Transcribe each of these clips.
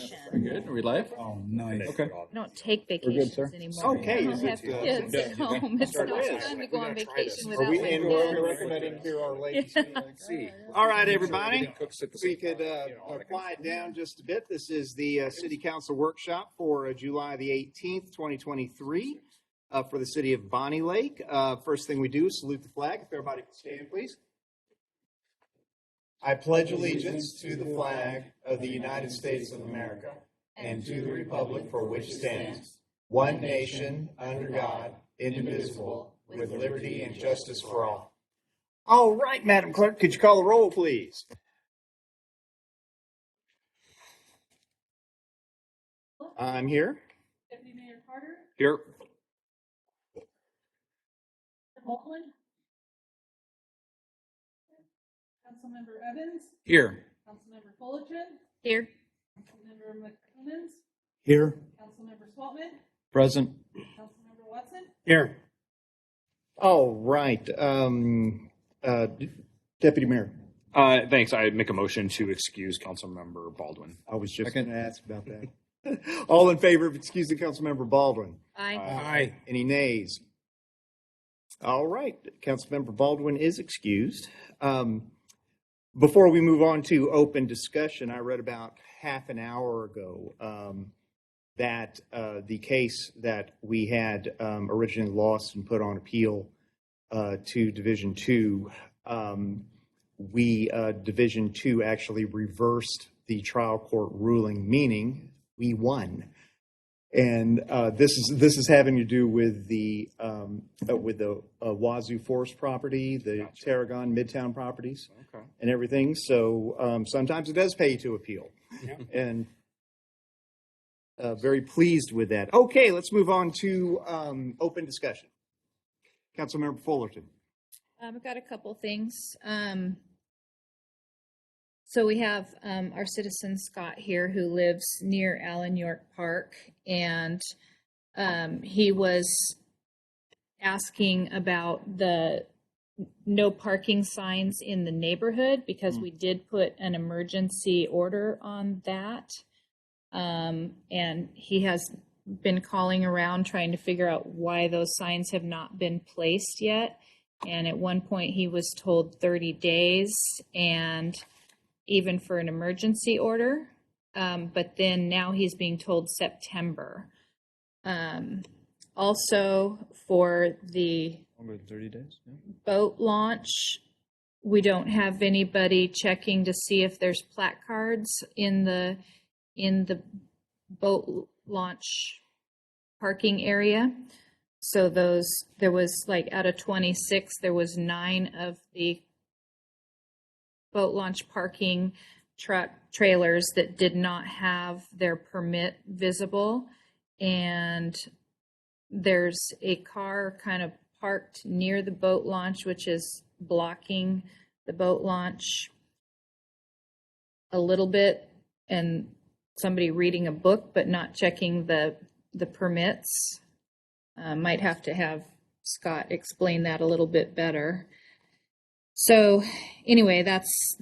vacation. Very good. Are we live? Oh, nice. Okay. We don't take good, vacations sir. anymore. Okay, We is don't have it, kids at home. It's start not this? fun to go on vacation Are without we my in where we're kids. recommending to our ladies? See. All right, everybody. If we could quiet down just a bit. This is the City Council workshop for July the 18th, 2023 for the city of Bonney Lake. First thing we do is salute the flag. If everybody can stand, please. I pledge allegiance to the flag of the United States of America and to the republic for which it stands, one nation, under God, indivisible, with liberty and justice for all. All right, Madam Clerk, could you call the roll, please? I'm here. Deputy Mayor Carter, Here. Baldwin, Councilmember Evans, Here. Councilmember Fullerton, Here. Councilmember McCombs, Here. Councilmember Swaltman, Present. Councilmember Watson. Here. All right. Deputy Mayor. Thanks. I make a motion to excuse Councilmember Baldwin. I was just going to ask about that. All in favor of excusing Councilmember Baldwin? Aye. Aye. Any nays? All right. Councilmember Baldwin is excused. Before we move on to open discussion, I read about half an hour ago that the case that we had originally lost and put on appeal to Division 2, Division 2 actually reversed the trial court ruling, meaning we won. And this is having to do with the Wazoo Forest property, the Gotcha. Tarragon Midtown properties, Okay. and everything. So sometimes it does pay to appeal, and very pleased with that. Okay, let's move on to open discussion. Councilmember Fullerton. I've got a couple things. So we have our citizen Scott here who lives near Allen York Park, and he was asking about the no parking signs in the neighborhood because we did put an emergency order on that. And he has been calling around trying to figure out why those signs have not been placed yet. And at one point he was told 30 days and even for an emergency order. But then now he's being told September. Also for the 30 days. Yeah. boat launch, we don't have anybody checking to see if there's placards in the boat launch parking area. So there was like out of 26, there was 9 of the boat launch parking truck trailers that did not have their permit visible. And there's a car kind of parked near the boat launch, which is blocking the boat launch a little bit, and somebody reading a book but not checking the permits. Might have to have Scott explain that a little bit better. So anyway, that's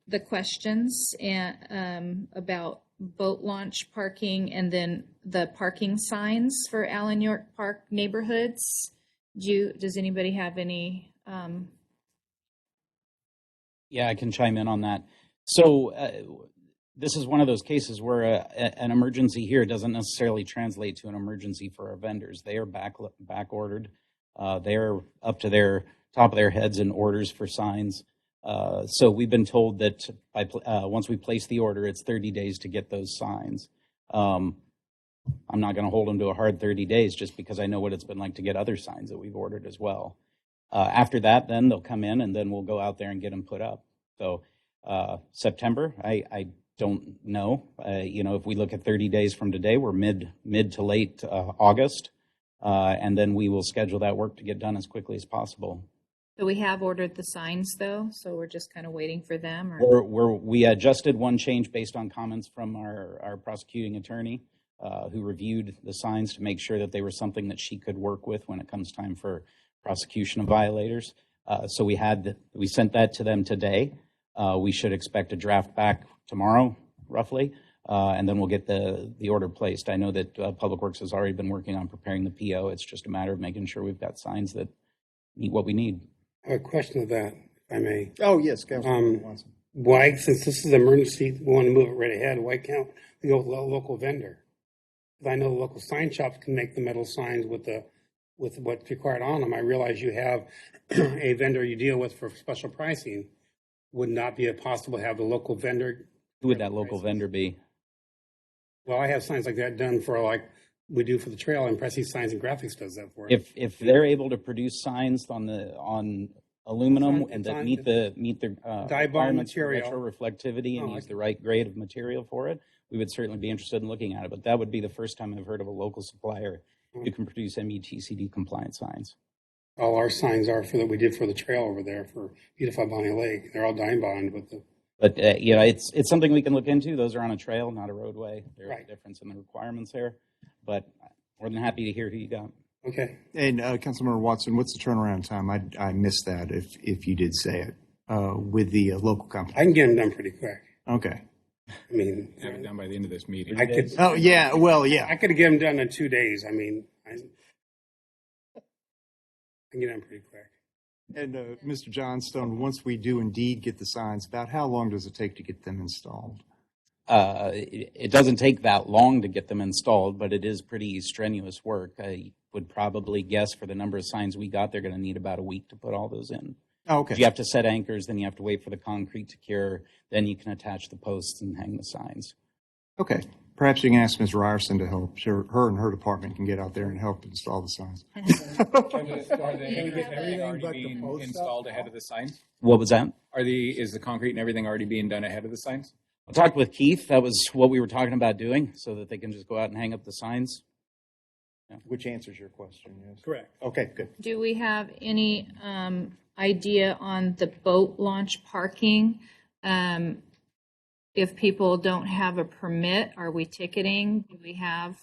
the questions and about boat launch parking, and then the parking signs for Allen York Park neighborhoods. Does anybody have any? Yeah, I can chime in on that. So this is one of those cases where an emergency here doesn't necessarily translate to an emergency for our vendors. They are back ordered. They're up to their top of their heads in orders for signs. So we've been told that once we place the order, it's 30 days to get those signs. I'm not going to hold them to a hard 30 days just because I know what it's been like to get other signs that we've ordered as well. After that, then they'll come in and then we'll go out there and get them put up. So September, I don't know. If we look at 30 days from today, we're mid to late August. And then we will schedule that work to get done as quickly as possible. So we have ordered the signs though, so we're just kind of waiting for them? Or? We adjusted one change based on comments from our prosecuting attorney who reviewed the signs to make sure that they were something that she could work with when it comes time for prosecution of violators. So we sent that to them today. We should expect a draft back tomorrow, roughly. and then we'll get the order placed. I know that Public Works has already been working on preparing the PO. It's just a matter of making sure we've got signs that meet what we need. I have a question of that, if I may. Oh, yes, Councilmember Watson. Why, since this is emergency, we want to move it right ahead, why can't we go with a local vendor? Because I know the local sign shops can make the metal signs with what's required on them. I realize you have a vendor you deal with for special pricing. Would not be possible to have the local vendor? Who would that local vendor be? Well, I have signs like that done for like we do for the trail, and Prestige Signs and Graphics does that for it. If they're able to produce signs on aluminum It's on- and it's that on- meet the Dye bond requirements for material. retroreflectivity and Oh, use the right grade of material for it, we would certainly be interested in looking at it. But that would be the first time I've heard of a local supplier who can produce METCD compliant signs. All our signs are for that we did for the trail over there for Beautify Bonney Lake. They're all dye bond with the. But it's something we can look into. Those are on a trail, not a roadway. There's Right. a difference in the requirements there. But more than happy to hear who you got. Okay. And Councilmember Watson, what's the turnaround time? I missed that if you did say it with the local company. I can get them done pretty quick. Okay. I mean, Have it done by the end of this meeting. I could. Oh, yeah, well, yeah. I could get them done in 2 days. I mean, I can get them pretty quick. And Mr. Johnstone, once we do indeed get the signs, about how long does it take to get them installed? It doesn't take that long to get them installed, but it is pretty strenuous work. I would probably guess for the number of signs we got, they're going to need about a week to put all those in. Oh, okay. You have to set anchors, then you have to wait for the concrete to cure, then you can attach the posts and hang the signs. Okay. Perhaps you can ask Ms. Ryerson to help. Sure, her and her department can get out there and help install the signs. Are everything already being installed ahead of the signs? What was that? Is the concrete and everything already being done ahead of the signs? I talked with Keith. That was what we were talking about doing, so that they can just go out and hang up the signs. Which answers your question, yes. Correct. Okay, good. Do we have any idea on the boat launch parking? If people don't have a permit, are we ticketing? Do we have,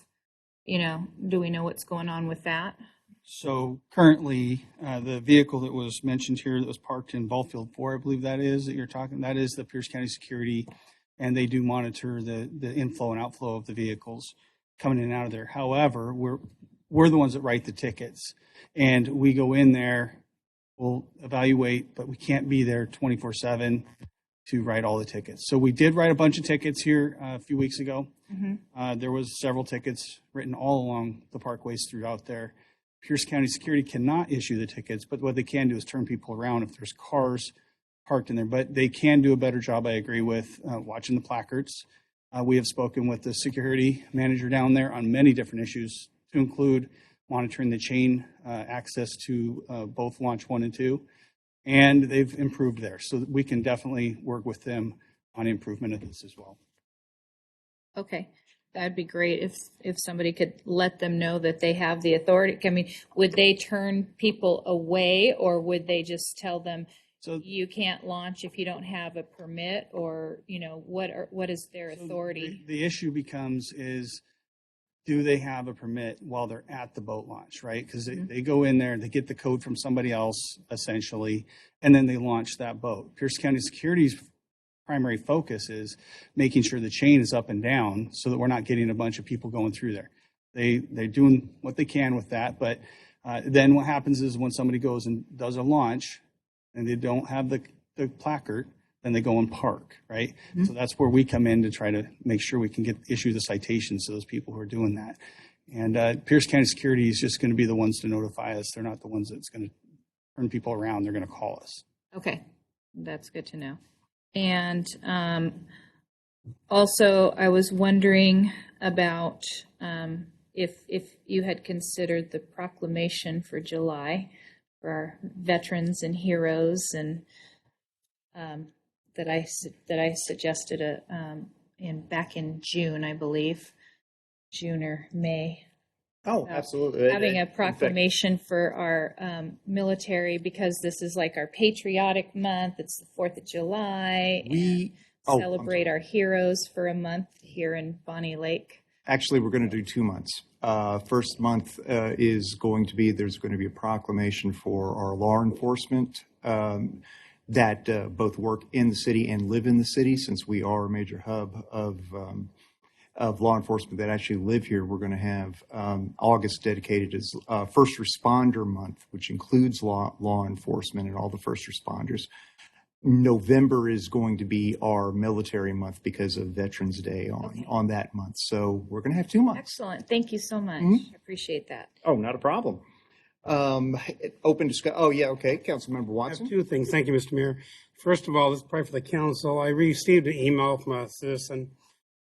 do we know what's going on with that? So currently, the vehicle that was mentioned here that was parked in Ballfield 4, I believe that you're talking, that is the Pierce County Security, and they do monitor the inflow and outflow of the vehicles coming in and out of there. However, we're the ones that write the tickets, and we go in there, we'll evaluate, but we can't be there 24/7 to write all the tickets. So we did write a bunch of tickets here a few weeks ago. There was several tickets written all along the parkways throughout there. Pierce County Security cannot issue the tickets, but what they can do is turn people around if there's cars parked in there. But they can do a better job, I agree, with watching the placards. We have spoken with the security manager down there on many different issues, to include monitoring the chain access to both Launch 1 and 2. And they've improved there. So we can definitely work with them on improvement of this as well. Okay, that'd be great if somebody could let them know that they have the authority. I mean, would they turn people away, or would they just tell them, So you can't launch if you don't have a permit, or, what is their authority? The issue becomes is, do they have a permit while they're at the boat launch, right? Because they go in there, they get the code from somebody else, essentially, and then they launch that boat. Pierce County Security's primary focus is making sure the chain is up and down so that we're not getting a bunch of people going through there. They're doing what they can with that, but then what happens is when somebody goes and does a launch and they don't have the placard, then they go and park, right? So that's where we come in to try to make sure we can issue the citations to those people who are doing that. And Pierce County Security is just going to be the ones to notify us. They're not the ones that's going to turn people around. They're going to call us. Okay, that's good to know. And also, I was wondering about if you had considered the proclamation for July for our veterans and heroes, and that I suggested back in June, I believe, June or May. Oh, absolutely. Having a In fact, proclamation for our military, because this is like our patriotic month. It's the 4th of July. we Celebrate our heroes for a month here in Bonney Lake. Actually, we're going to do 2 months. First month is going to be, there's going to be a proclamation for our law enforcement that both work in the city and live in the city, since we are a major hub of of law enforcement that actually live here. We're going to have August dedicated as First Responder Month, which includes law enforcement and all the first responders. November is going to be our military month because of Veterans Day on that month. So we're going to have 2 months. Excellent. Thank you so much. I appreciate that. Oh, not a problem. Open discussion. Oh, yeah. Okay. Councilmember I Watson. have 2 things. Thank you, Mr. Mayor. First of all, this is probably for the council. I received an email from a citizen.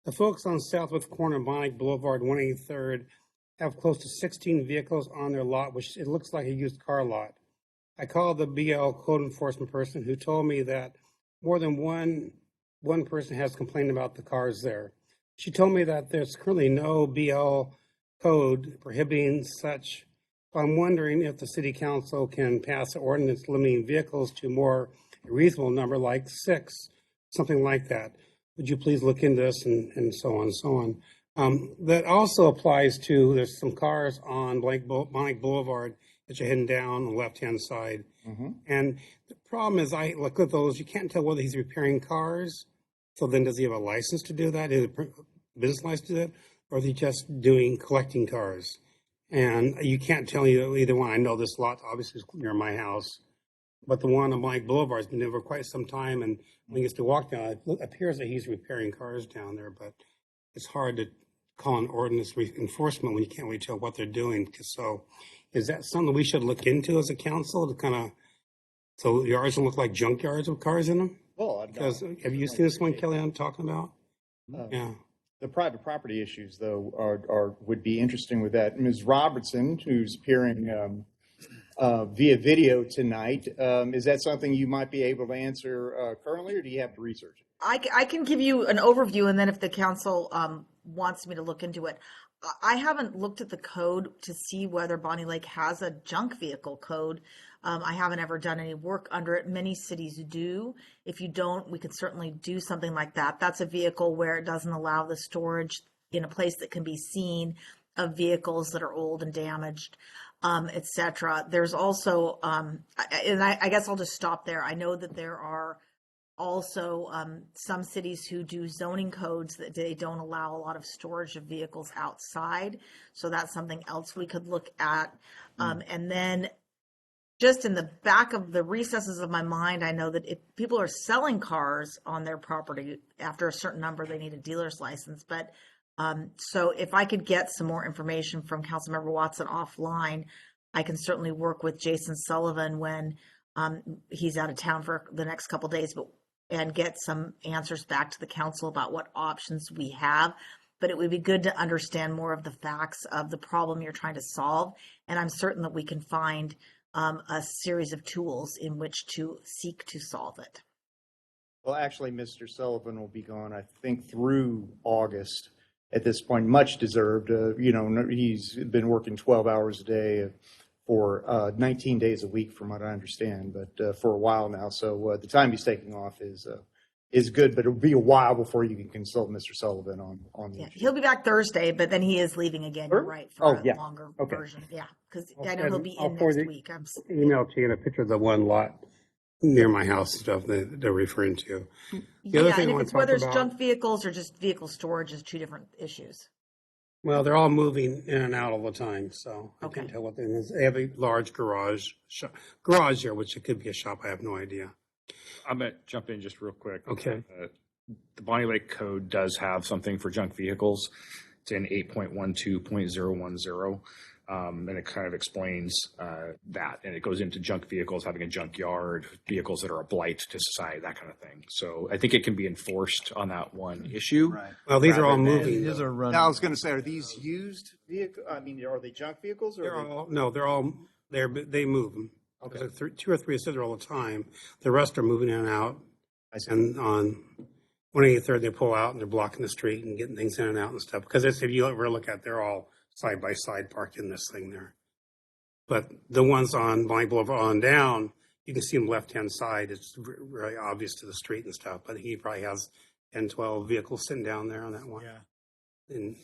The folks on Southwest corner of Bonney Boulevard, 183rd, have close to 16 vehicles on their lot, which it looks like a used car lot. I called the BL code enforcement person who told me that more than one person has complained about the cars there. She told me that there's currently no BL code prohibiting such. I'm wondering if the city council can pass an ordinance limiting vehicles to more reasonable number, like 6, something like that. Would you please look into this and so on and so on. That also applies to, there's some cars on Bonney Boulevard that you're heading down on the left-hand side. And the problem is, I look at those, you can't tell whether he's repairing cars. So then does he have a license to do that? Is it a business license to do that? Or is he just collecting cars? And you can't tell either one. I know this lot obviously is near my house, but the one on Mike Boulevard has been there for quite some time. And when he gets to walk down, it appears that he's repairing cars down there, but it's hard to call an ordinance enforcement when you can't really tell what they're doing. So is that something we should look into as a council to kind of, so yards will look like junkyards with cars in them? Well, Because have you seen this one, Kelly, I'm talking about? Yeah. The private property issues, though, would be interesting with that. Ms. Robertson, who's appearing via video tonight, is that something you might be able to answer currently, or do you have to research it? I can give you an overview, and then if the council wants me to look into it. I haven't looked at the code to see whether Bonney Lake has a junk vehicle code. I haven't ever done any work under it. Many cities do. If you don't, we could certainly do something like that. That's a vehicle where it doesn't allow the storage in a place that can be seen of vehicles that are old and damaged, et cetera. There's also, and I guess I'll just stop there. I know that there are also some cities who do zoning codes that they don't allow a lot of storage of vehicles outside. So that's something else we could look at. And then just in the back of the recesses of my mind, I know that if people are selling cars on their property after a certain number, they need a dealer's license. But so if I could get some more information from Councilmember Watson offline, I can certainly work with Jason Sullivan when he's out of town for the next couple of days, and get some answers back to the council about what options we have. But it would be good to understand more of the facts of the problem you're trying to solve. And I'm certain that we can find a series of tools in which to seek to solve it. Well, actually, Mr. Sullivan will be gone, I think, through August at this point. Much deserved. He's been working 12 hours a day for 19 days a week, from what I understand, but for a while now. So the time he's taking off is good, but it'll be a while before you can consult Mr. Sullivan on the issue. He'll be back Thursday, but then he is leaving again. You're right, for a longer version. Yeah, because I know he'll be in next week. Email to you in a picture of the one lot near my house and stuff that they're referring to. The other thing I want to talk whether it's about, junk vehicles or just vehicle storage is two different issues. well, they're all moving in and out all the time, so I Okay. can't tell what they is. They have a large garage here, which it could be a shop. I have no idea. I'm going to jump in just real quick. Okay. The Bonney Lake Code does have something for junk vehicles. It's in 8.12.010. And it kind of explains that. And it goes into junk vehicles, having a junkyard, vehicles that are a blight to society, that kind of thing. So I think it can be enforced on that one issue. Right. Well, these are all Rather than- moving. These though. are running. Now, I was going to say, are these used vehicles? I mean, are they junk vehicles? Or They're are they- all, no, they're all, they move them. Okay. There's like 2 or 3 sit there all the time. The rest are moving in and out. I see. And on 183rd, they pull out and they're blocking the street and getting things in and out and stuff. Because if you ever look at, they're all side by side parked in this thing there. But the ones on Bonney Boulevard on down, you can see them left-hand side. It's really obvious to the street and stuff. But he probably has 10, 12 vehicles sitting down there on that one. Yeah. And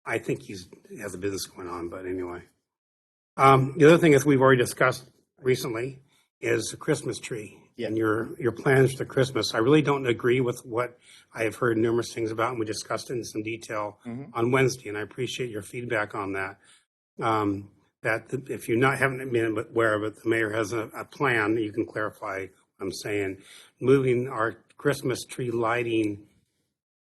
I think he has a business going on, but anyway. The other thing is we've already discussed recently is the Christmas tree Yeah. and your plans for Christmas. I really don't agree with what I have heard numerous things about, and we discussed it in some detail on Wednesday, and I appreciate your feedback on that. If you haven't been aware of it, the mayor has a plan. You can clarify what I'm saying. Moving our Christmas tree lighting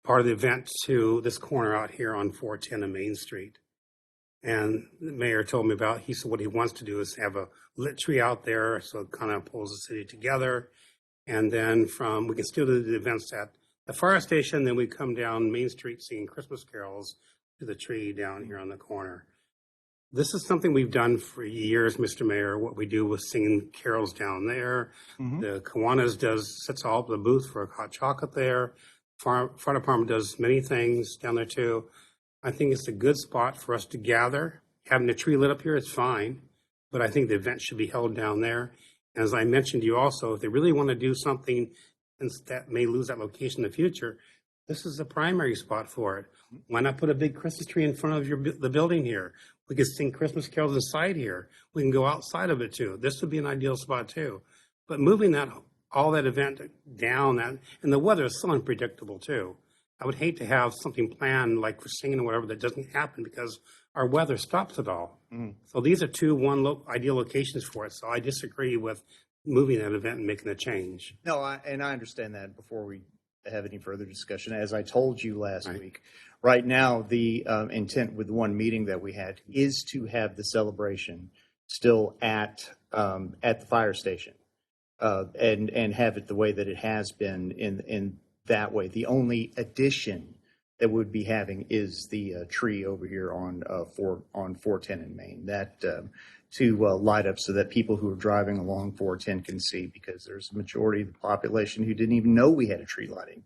part of the event to this corner out here on 410 and Main Street. And the mayor told me he said what he wants to do is have a lit tree out there, so it kind of pulls the city together. And then we can still do the events at the fire station, then we come down Main Street singing Christmas carols to the tree down here on the corner. This is something we've done for years, Mr. Mayor. What we do with singing carols down there. The Kiwanis sets all up the booth for hot chocolate there. Fire department does many things down there too. I think it's a good spot for us to gather. Having a tree lit up here is fine, but I think the event should be held down there. As I mentioned to you also, if they really want to do something that may lose that location in the future, this is the primary spot for it. Why not put a big Christmas tree in front of the building here? We could sing Christmas carols inside here. We can go outside of it too. This would be an ideal spot too. But moving all that event down, and the weather is so unpredictable too. I would hate to have something planned like for singing or whatever that doesn't happen because our weather stops it all. So these are ideal locations for it. So I disagree with moving that event and making a change. No, I understand that before we have any further discussion. As I told you last week, right now the intent with the one meeting that we had is to have the celebration still at the fire station and have it the way that it has been in that way. The only addition that we'd be having is the tree over here on 410 in Maine that to light up so that people who are driving along 410 can see, because there's a majority of the population who didn't even know we had a tree lighting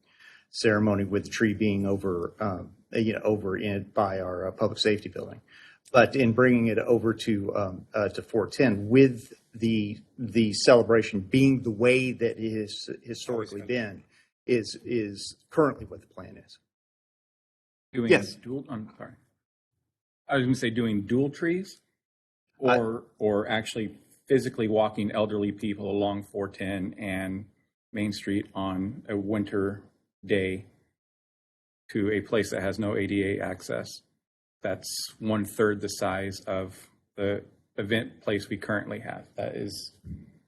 ceremony, with the tree being over by our public safety building. But in bringing it over to 410 with the celebration being the way that it has historically been is currently what the plan is. Doing Yes. I'm sorry. I was going to say doing dual trees, or actually physically walking elderly people along 410 and Main Street on a winter day to a place that has no ADA access. That's 1/3 the size of the event place we currently have.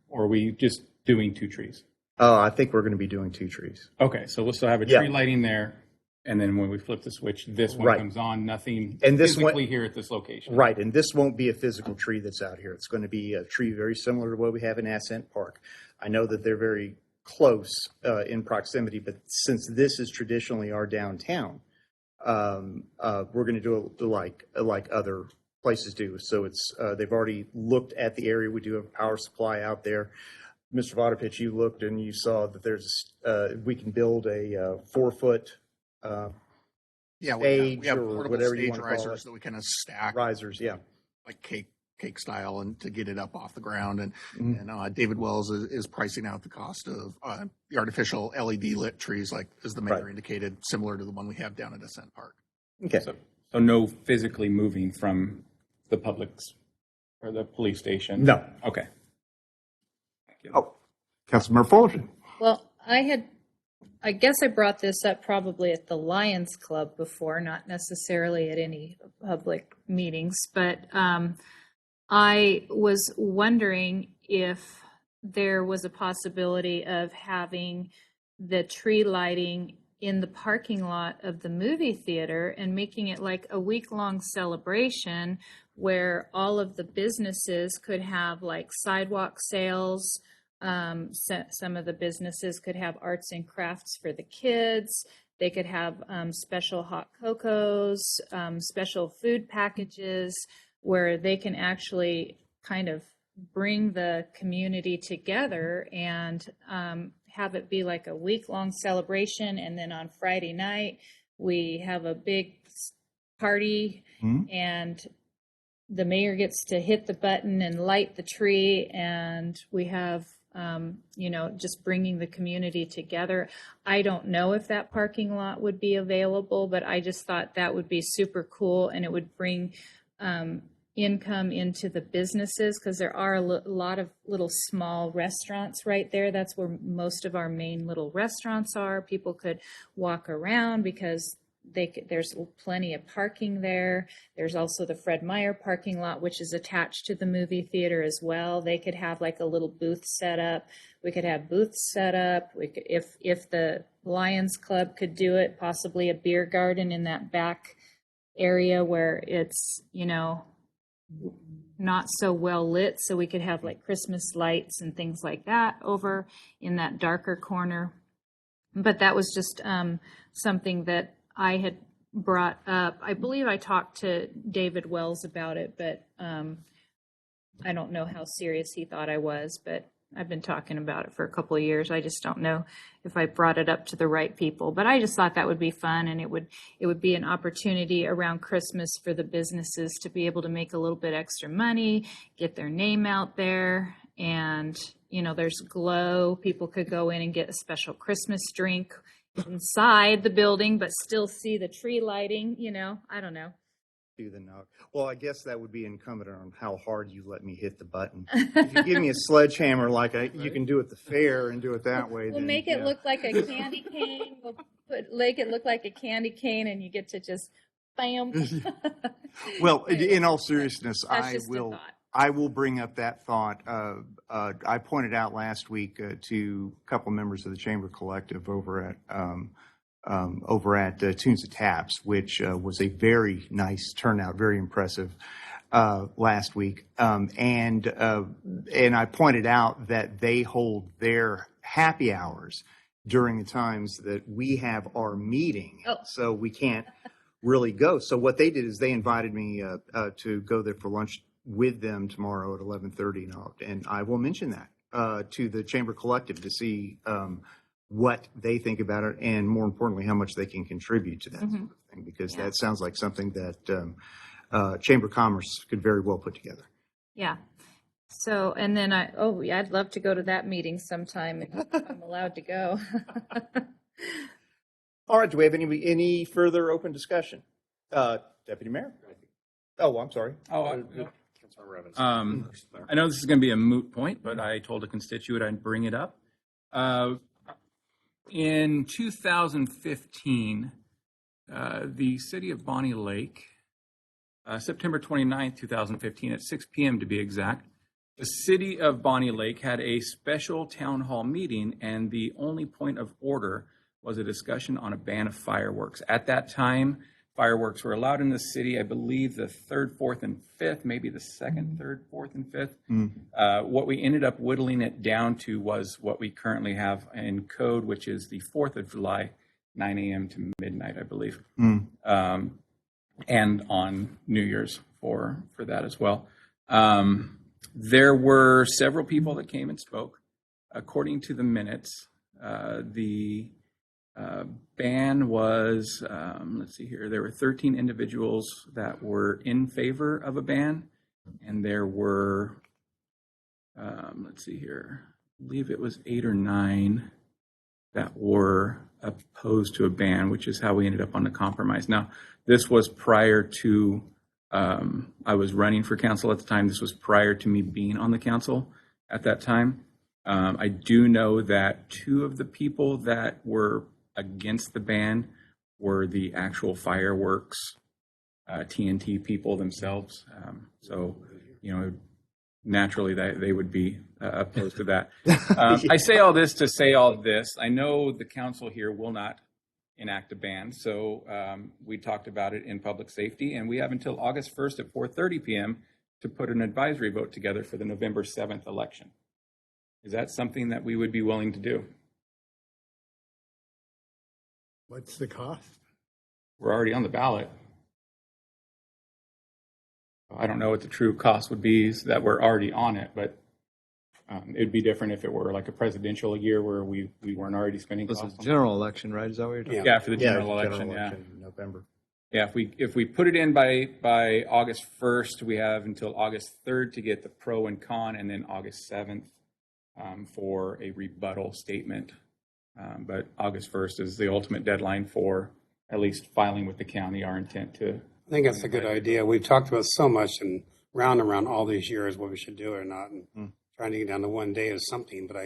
Or are we just doing 2 trees? I think we're going to be doing 2 trees. Okay, so we'll still have a tree lighting there. And then when we flip the switch, this one comes on, nothing And this physically here at this location. Right, and this won't be a physical tree that's out here. It's going to be a tree very similar to what we have in Ascent Park. I know that they're very close in proximity, but since this is traditionally our downtown, we're going to do it like other places do. So it's they've already looked at the area. We do have a power supply out there. Mr. Vodopich, you looked and you saw that we can build a 4-foot Yeah, stage we have or portable whatever you stage want to call risers it. that we kind of stack Risers, yeah. like cake style, and to get it up off the ground. And David Wells is pricing out the cost of the artificial LED lit trees, like as the mayor indicated, similar to the one we have down at Ascent Park. Okay. So no physically moving from the public's or the police station? No. Okay. Oh, Councilmember Fullerton. Well, I guess I brought this up probably at the Lions Club before, not necessarily at any public meetings, but I was wondering if there was a possibility of having the tree lighting in the parking lot of the movie theater and making it like a week-long celebration where all of the businesses could have like sidewalk sales. Some of the businesses could have arts and crafts for the kids. They could have special hot cocos, special food packages where they can actually kind of bring the community together and have it be like a week-long celebration. And then on Friday night, we have a big party and the mayor gets to hit the button and light the tree, and we have just bringing the community together. I don't know if that parking lot would be available, but I just thought that would be super cool, and it would bring income into the businesses, because there are a lot of little small restaurants right there. That's where most of our main little restaurants are. People could walk around because there's plenty of parking there. There's also the Fred Meyer parking lot, which is attached to the movie theater as well. They could have like a little booth set up. We could have booths set up. We could, if the Lions Club could do it, possibly a beer garden in that back area where it's, not so well lit, so we could have like Christmas lights and things like that over in that darker corner. But that was just something that I had brought up. I believe I talked to David Wells about it, but I don't know how serious he thought I was, but I've been talking about it for a couple of years. I just don't know if I brought it up to the right people, but I just thought that would be fun, and it would be an opportunity around Christmas for the businesses to be able to make a little bit extra money, get their name out there, and there's Glow. People could go in and get a special Christmas drink inside the building, but still see the tree lighting. I don't know. Do the knock. Well, I guess that would be incumbent on how hard you let me hit the button. If you give me a sledgehammer you can do at the fair and do it that way, We'll then, make it look like a candy cane. We'll make it look like a candy cane, and you get to just bam. Well, in all seriousness, That's just a thought. I will bring up that thought. I pointed out last week to a couple members of the Chamber Collective over at Tunes and Taps, which was a very nice turnout, very impressive last week. And I pointed out that they hold their happy hours during the times that we have our meeting. Oh. So we can't really go. So what they did is they invited me to go there for lunch with them tomorrow at 11:30, and I will mention that to the Chamber Collective to see what they think about it, and more importantly, how much they can contribute to that sort of thing, because that sounds like something that Chamber of Commerce could very well put together. Yeah. So, and then I'd love to go to that meeting sometime if I'm allowed to go. All right. Do we have any further open discussion? Deputy Mayor? Oh, I'm sorry. I know this is going to be a moot point, but I told a constituent I'd bring it up. In 2015, the city of Bonney Lake, September 29th, 2015, at 6 p.m. to be exact, the city of Bonney Lake had a special town hall meeting, and the only point of order was a discussion on a ban of fireworks. At that time, fireworks were allowed in the city, I believe the 3rd, 4th, and 5th, maybe the 2nd, 3rd, 4th, and 5th. What we ended up whittling it down to was what we currently have in code, which is the 4th of July, 9 a.m. to midnight, I believe. And on New Year's for that as well. There were several people that came and spoke. According to the minutes, the ban was, let's see here, there were 13 individuals that were in favor of a ban, and there were, let's see here, I believe it was 8 or 9 that were opposed to a ban, which is how we ended up on the compromise. Now, this was prior to, I was running for council at the time. This was prior to me being on the council at that time. I do know that 2 of the people that were against the ban were the actual fireworks TNT people themselves. So, naturally that they would be opposed to that. I say all this to say all this. I know the council here will not enact a ban, so we talked about it in public safety, and we have until August 1st at 4:30 p.m. to put an advisory vote together for the November 7th election. Is that something that we would be willing to do? What's the cost? We're already on the ballot. I don't know what the true cost would be that we're already on it, but it'd be different if it were like a presidential year where we weren't already spending This costs is on general election, right? Is that what you're talking it. Yeah, for the general election, in November. Yeah, if we put it in by August 1st, we have until August 3rd to get the pro and con, and then August 7th for a rebuttal statement. But August 1st is the ultimate deadline for at least filing with the county our intent to. I think that's a good idea. We've talked about so much, and round and round all these years whether we should do it or not, and trying to get down to one day is something. But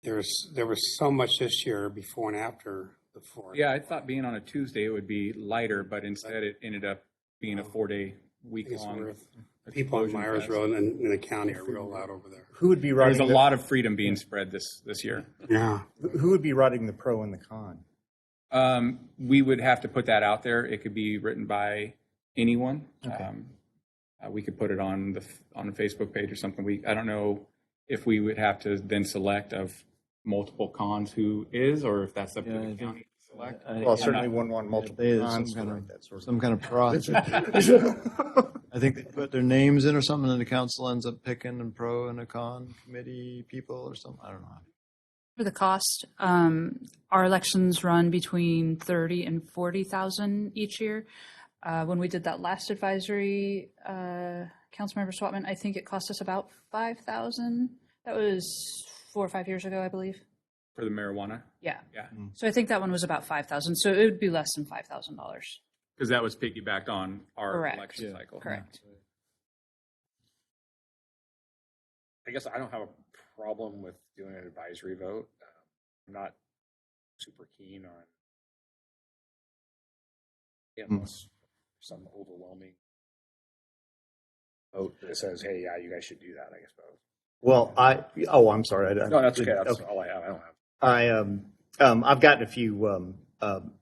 there was so much this year before and after the 4th. Yeah, I thought being on a Tuesday it would be lighter, but instead it ended up being a 4-day, week-long. People on Myers Road and in the county are real loud over there. Who would be There was writing a lot of freedom being spread this year. Yeah. Who would be writing the pro and the con? We would have to put that out there. It could be written by anyone. Okay. We could put it on the Facebook page or something. I don't know if we would have to then select of multiple cons who is, or if that's up to the county to select. Well, certainly wouldn't want multiple They cons. some kind right, of that sort of some kind of process. I think they put their names in or something, and the council ends up picking a pro and a con committee people or something. I don't know. For the cost, our elections run between 30 and 40,000 each year. When we did that last advisory councilmember swapment, I think it cost us about 5,000. That was 4 or 5 years ago, I believe. For the marijuana? Yeah. Yeah. So I think that one was about 5,000. So it would be less than $5,000. Because that was piggybacked on our Correct. election cycle. Correct. I guess I don't have a problem with doing an advisory vote. I'm not super keen on unless some overwhelming vote that says, "Hey, yeah, you guys should do that." I guess both. Well, I'm sorry. No, that's okay. That's all I have. I don't have. I've gotten a few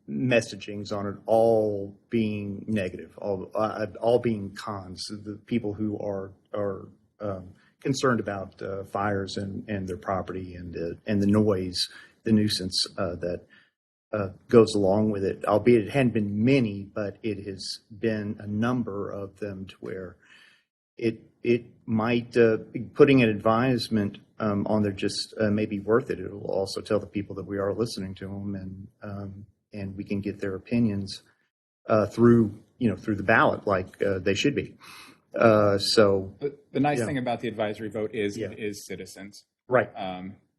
messagings on it, all being negative, all being cons. The people who are concerned about fires and their property and the noise, the nuisance that goes along with it. Albeit it hadn't been many, but it has been a number of them to where it might putting an advisement on there just may be worth it. It will also tell the people that we are listening to them, and we can get their opinions through the ballot like they should be. So the nice thing about the advisory vote is it is citizens. Right.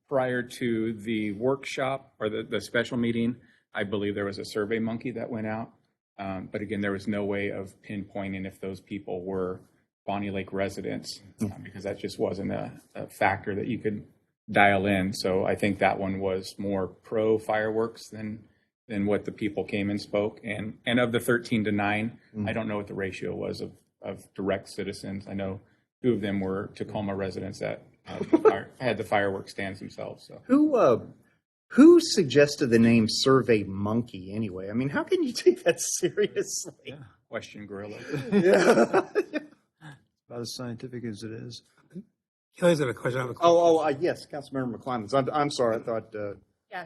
Prior to the workshop or the special meeting, I believe there was a survey monkey that went out. But again, there was no way of pinpointing if those people were Bonney Lake residents because that just wasn't a factor that you could dial in. So I think that one was more pro fireworks than what the people came and spoke. And of the 13 to 9, I don't know what the ratio was of direct citizens. I know 2 of them were Tacoma residents that had the fireworks stands themselves. So who suggested the name Survey Monkey anyway? I mean, how can you take that seriously? Yeah. Question gorilla. Yeah. About as scientific as it is. Kelly's got a question. I have a question. Yes, Councilmember McClymons. I'm sorry. I thought. Yeah,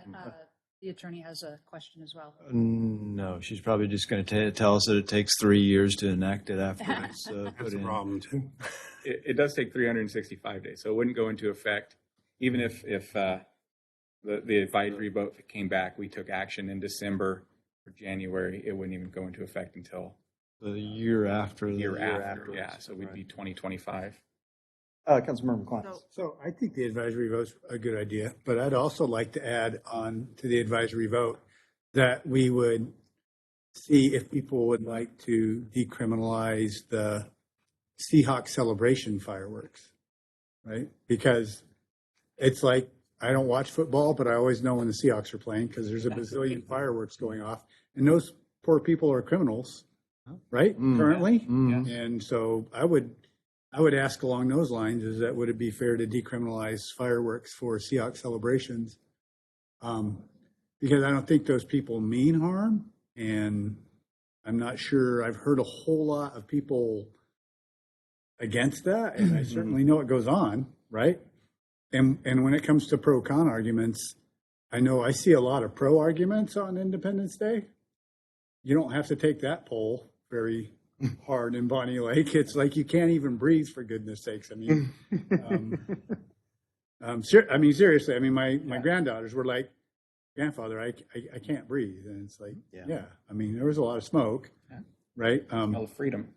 the attorney has a question as well. No, she's probably just going to tell us that it takes 3 years to enact it after it's That's put a in. problem too. It does take 365 days, so it wouldn't go into effect even if the advisory vote came back. We took action in December or January. It wouldn't even go into effect until The year after. the year after. afterwards. Yeah, so we'd be 2025. Councilmember McClymons. So I think the advisory vote's a good idea, but I'd also like to add on to the advisory vote that we would see if people would like to decriminalize the Seahawk celebration fireworks, right? Because it's like, I don't watch football, but I always know when the Seahawks are playing because there's a bazillion fireworks going off. And those poor people are criminals, right? Currently. And so I would ask along those lines would it be fair to decriminalize fireworks for Seahawks celebrations? Because I don't think those people mean harm. And I'm not sure I've heard a whole lot of people against that. And I certainly know it goes on, right? And when it comes to pro-con arguments, I know I see a lot of pro arguments on Independence Day. You don't have to take that poll very hard in Bonney Lake. It's like you can't even breathe, for goodness sakes. I mean, seriously. I mean, my granddaughters were like, "Grandfather, I can't breathe," and it's like, yeah. I mean, there was a lot of smoke, right? Smell of freedom.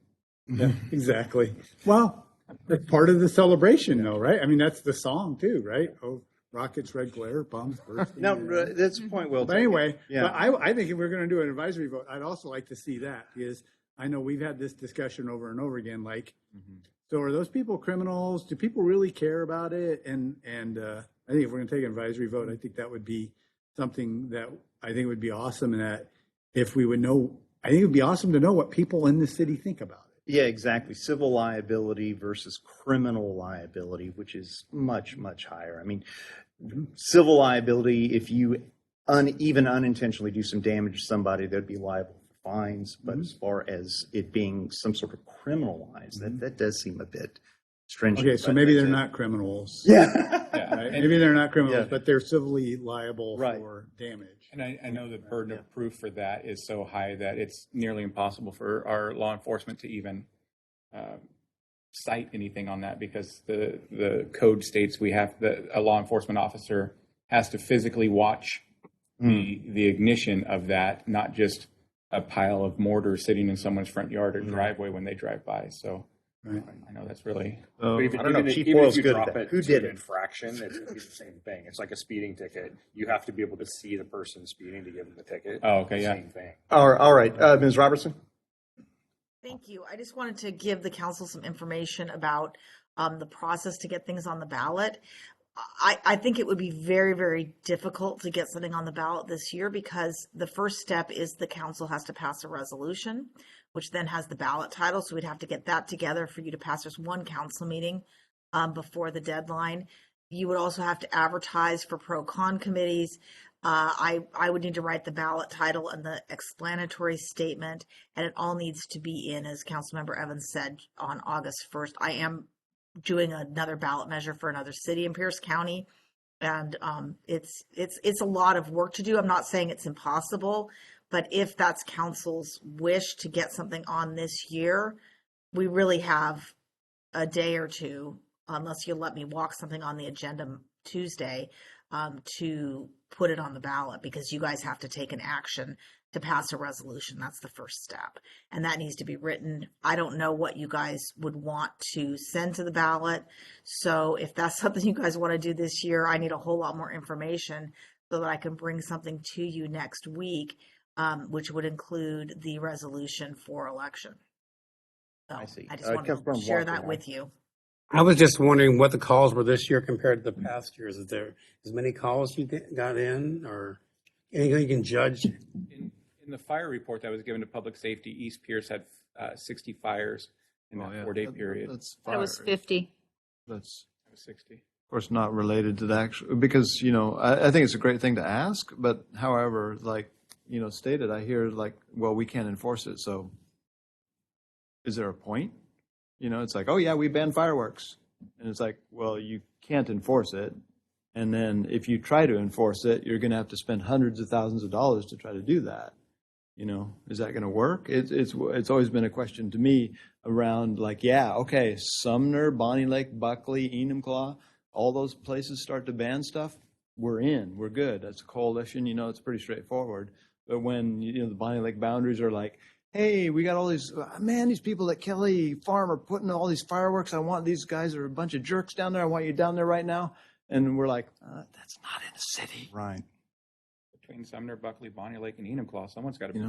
Yeah, exactly. Well, it's part of the celebration, though, right? I mean, that's the song too, right? Oh, rockets, red glare, bombs bursting. No, that's a point well But taken. anyway, Yeah. but I think if we're going to do an advisory vote, I'd also like to see that because I know we've had this discussion over and over again, like, so are those people criminals? Do people really care about it? And I think if we're going to take an advisory vote, I think that would be something that I think would be awesome. And that if we would know, I think it would be awesome to know what people in the city think about it. Yeah, exactly. Civil liability versus criminal liability, which is much, much higher. I mean, civil liability, if you even unintentionally do some damage to somebody, they'd be liable for fines. But as far as it being some sort of criminalized, that does seem a bit stringent. Okay, so maybe they're not criminals. Yeah. Right? Maybe they're not criminals, Yeah. but they're civilly liable Right. for damage. And I know the burden of proof for that is so high that it's nearly impossible for our law enforcement to even cite anything on that, because the code states we have a law enforcement officer has to physically watch the ignition of that, not just a pile of mortar sitting in someone's front yard or driveway when they drive by. So I know that's really. But I don't know, Chief even Boyle's if you good at drop that. it Who to did an it? infraction, it's going to be the same thing. It's like a speeding ticket. You have to be able to see the person speeding to give them the ticket. Oh, okay, yeah. Same thing. All right. Ms. Robertson? Thank you. I just wanted to give the council some information about the process to get things on the ballot. I think it would be very, very difficult to get something on the ballot this year, because the first step is the council has to pass a resolution, which then has the ballot title. So we'd have to get that together for you to pass. There's one council meeting before the deadline. You would also have to advertise for pro-con committees. I would need to write the ballot title and the explanatory statement, and it all needs to be in, as Councilmember Evans said, on August 1st. I am doing another ballot measure for another city in Pierce County, and it's a lot of work to do. I'm not saying it's impossible, but if that's council's wish to get something on this year, we really have a day or two, unless you let me walk something on the agenda Tuesday, to put it on the ballot, because you guys have to take an action to pass a resolution. That's the first step. And that needs to be written. I don't know what you guys would want to send to the ballot. So if that's something you guys want to do this year, I need a whole lot more information so that I can bring something to you next week, which would include the resolution for election. So I see. I just wanted to Councilmember share Walker, that now. with you. I was just wondering what the calls were this year compared to the past years. Is there as many calls you got in, or anything you can judge? In the fire report that was given to public safety, East Pierce had 60 fires in that 4-day period. That's That was fire. 50. That's It was 60. of course not related to the actual, because I think it's a great thing to ask, but however, like stated, I hear like, well, we can't enforce it, so is there a point? It's like, oh yeah, we ban fireworks, and it's like, well, you can't enforce it, and then if you try to enforce it, you're going to have to spend hundreds of thousands of dollars to try to do that. Is that going to work? It's always been a question to me around like, yeah, okay, Sumner, Bonney Lake, Buckley, Enumclaw, all those places start to ban stuff, we're good. That's a coalition, it's pretty straightforward. But when, the Bonney Lake boundaries are like, hey, we got all these, these people at Kelly Farm are putting all these fireworks. I want these guys are a bunch of jerks down there. I want you down there right now. And we're like, that's not in the city. Right. Between Sumner, Buckley, Bonney Lake, and Enumclaw, someone's got to be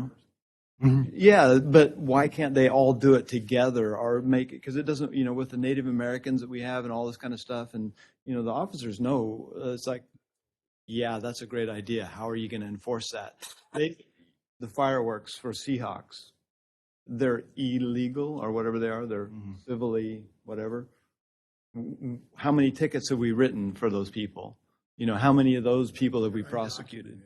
first. Yeah, but why can't they all do it together or make it? Because it doesn't, with the Native Americans that we have and all this kind of stuff. And, the officers know, it's like, yeah, that's a great idea. How are you going to enforce that? The fireworks for Seahawks, they're illegal or whatever they are. They're civilly whatever. How many tickets have we written for those people? How many of those people have we prosecuted?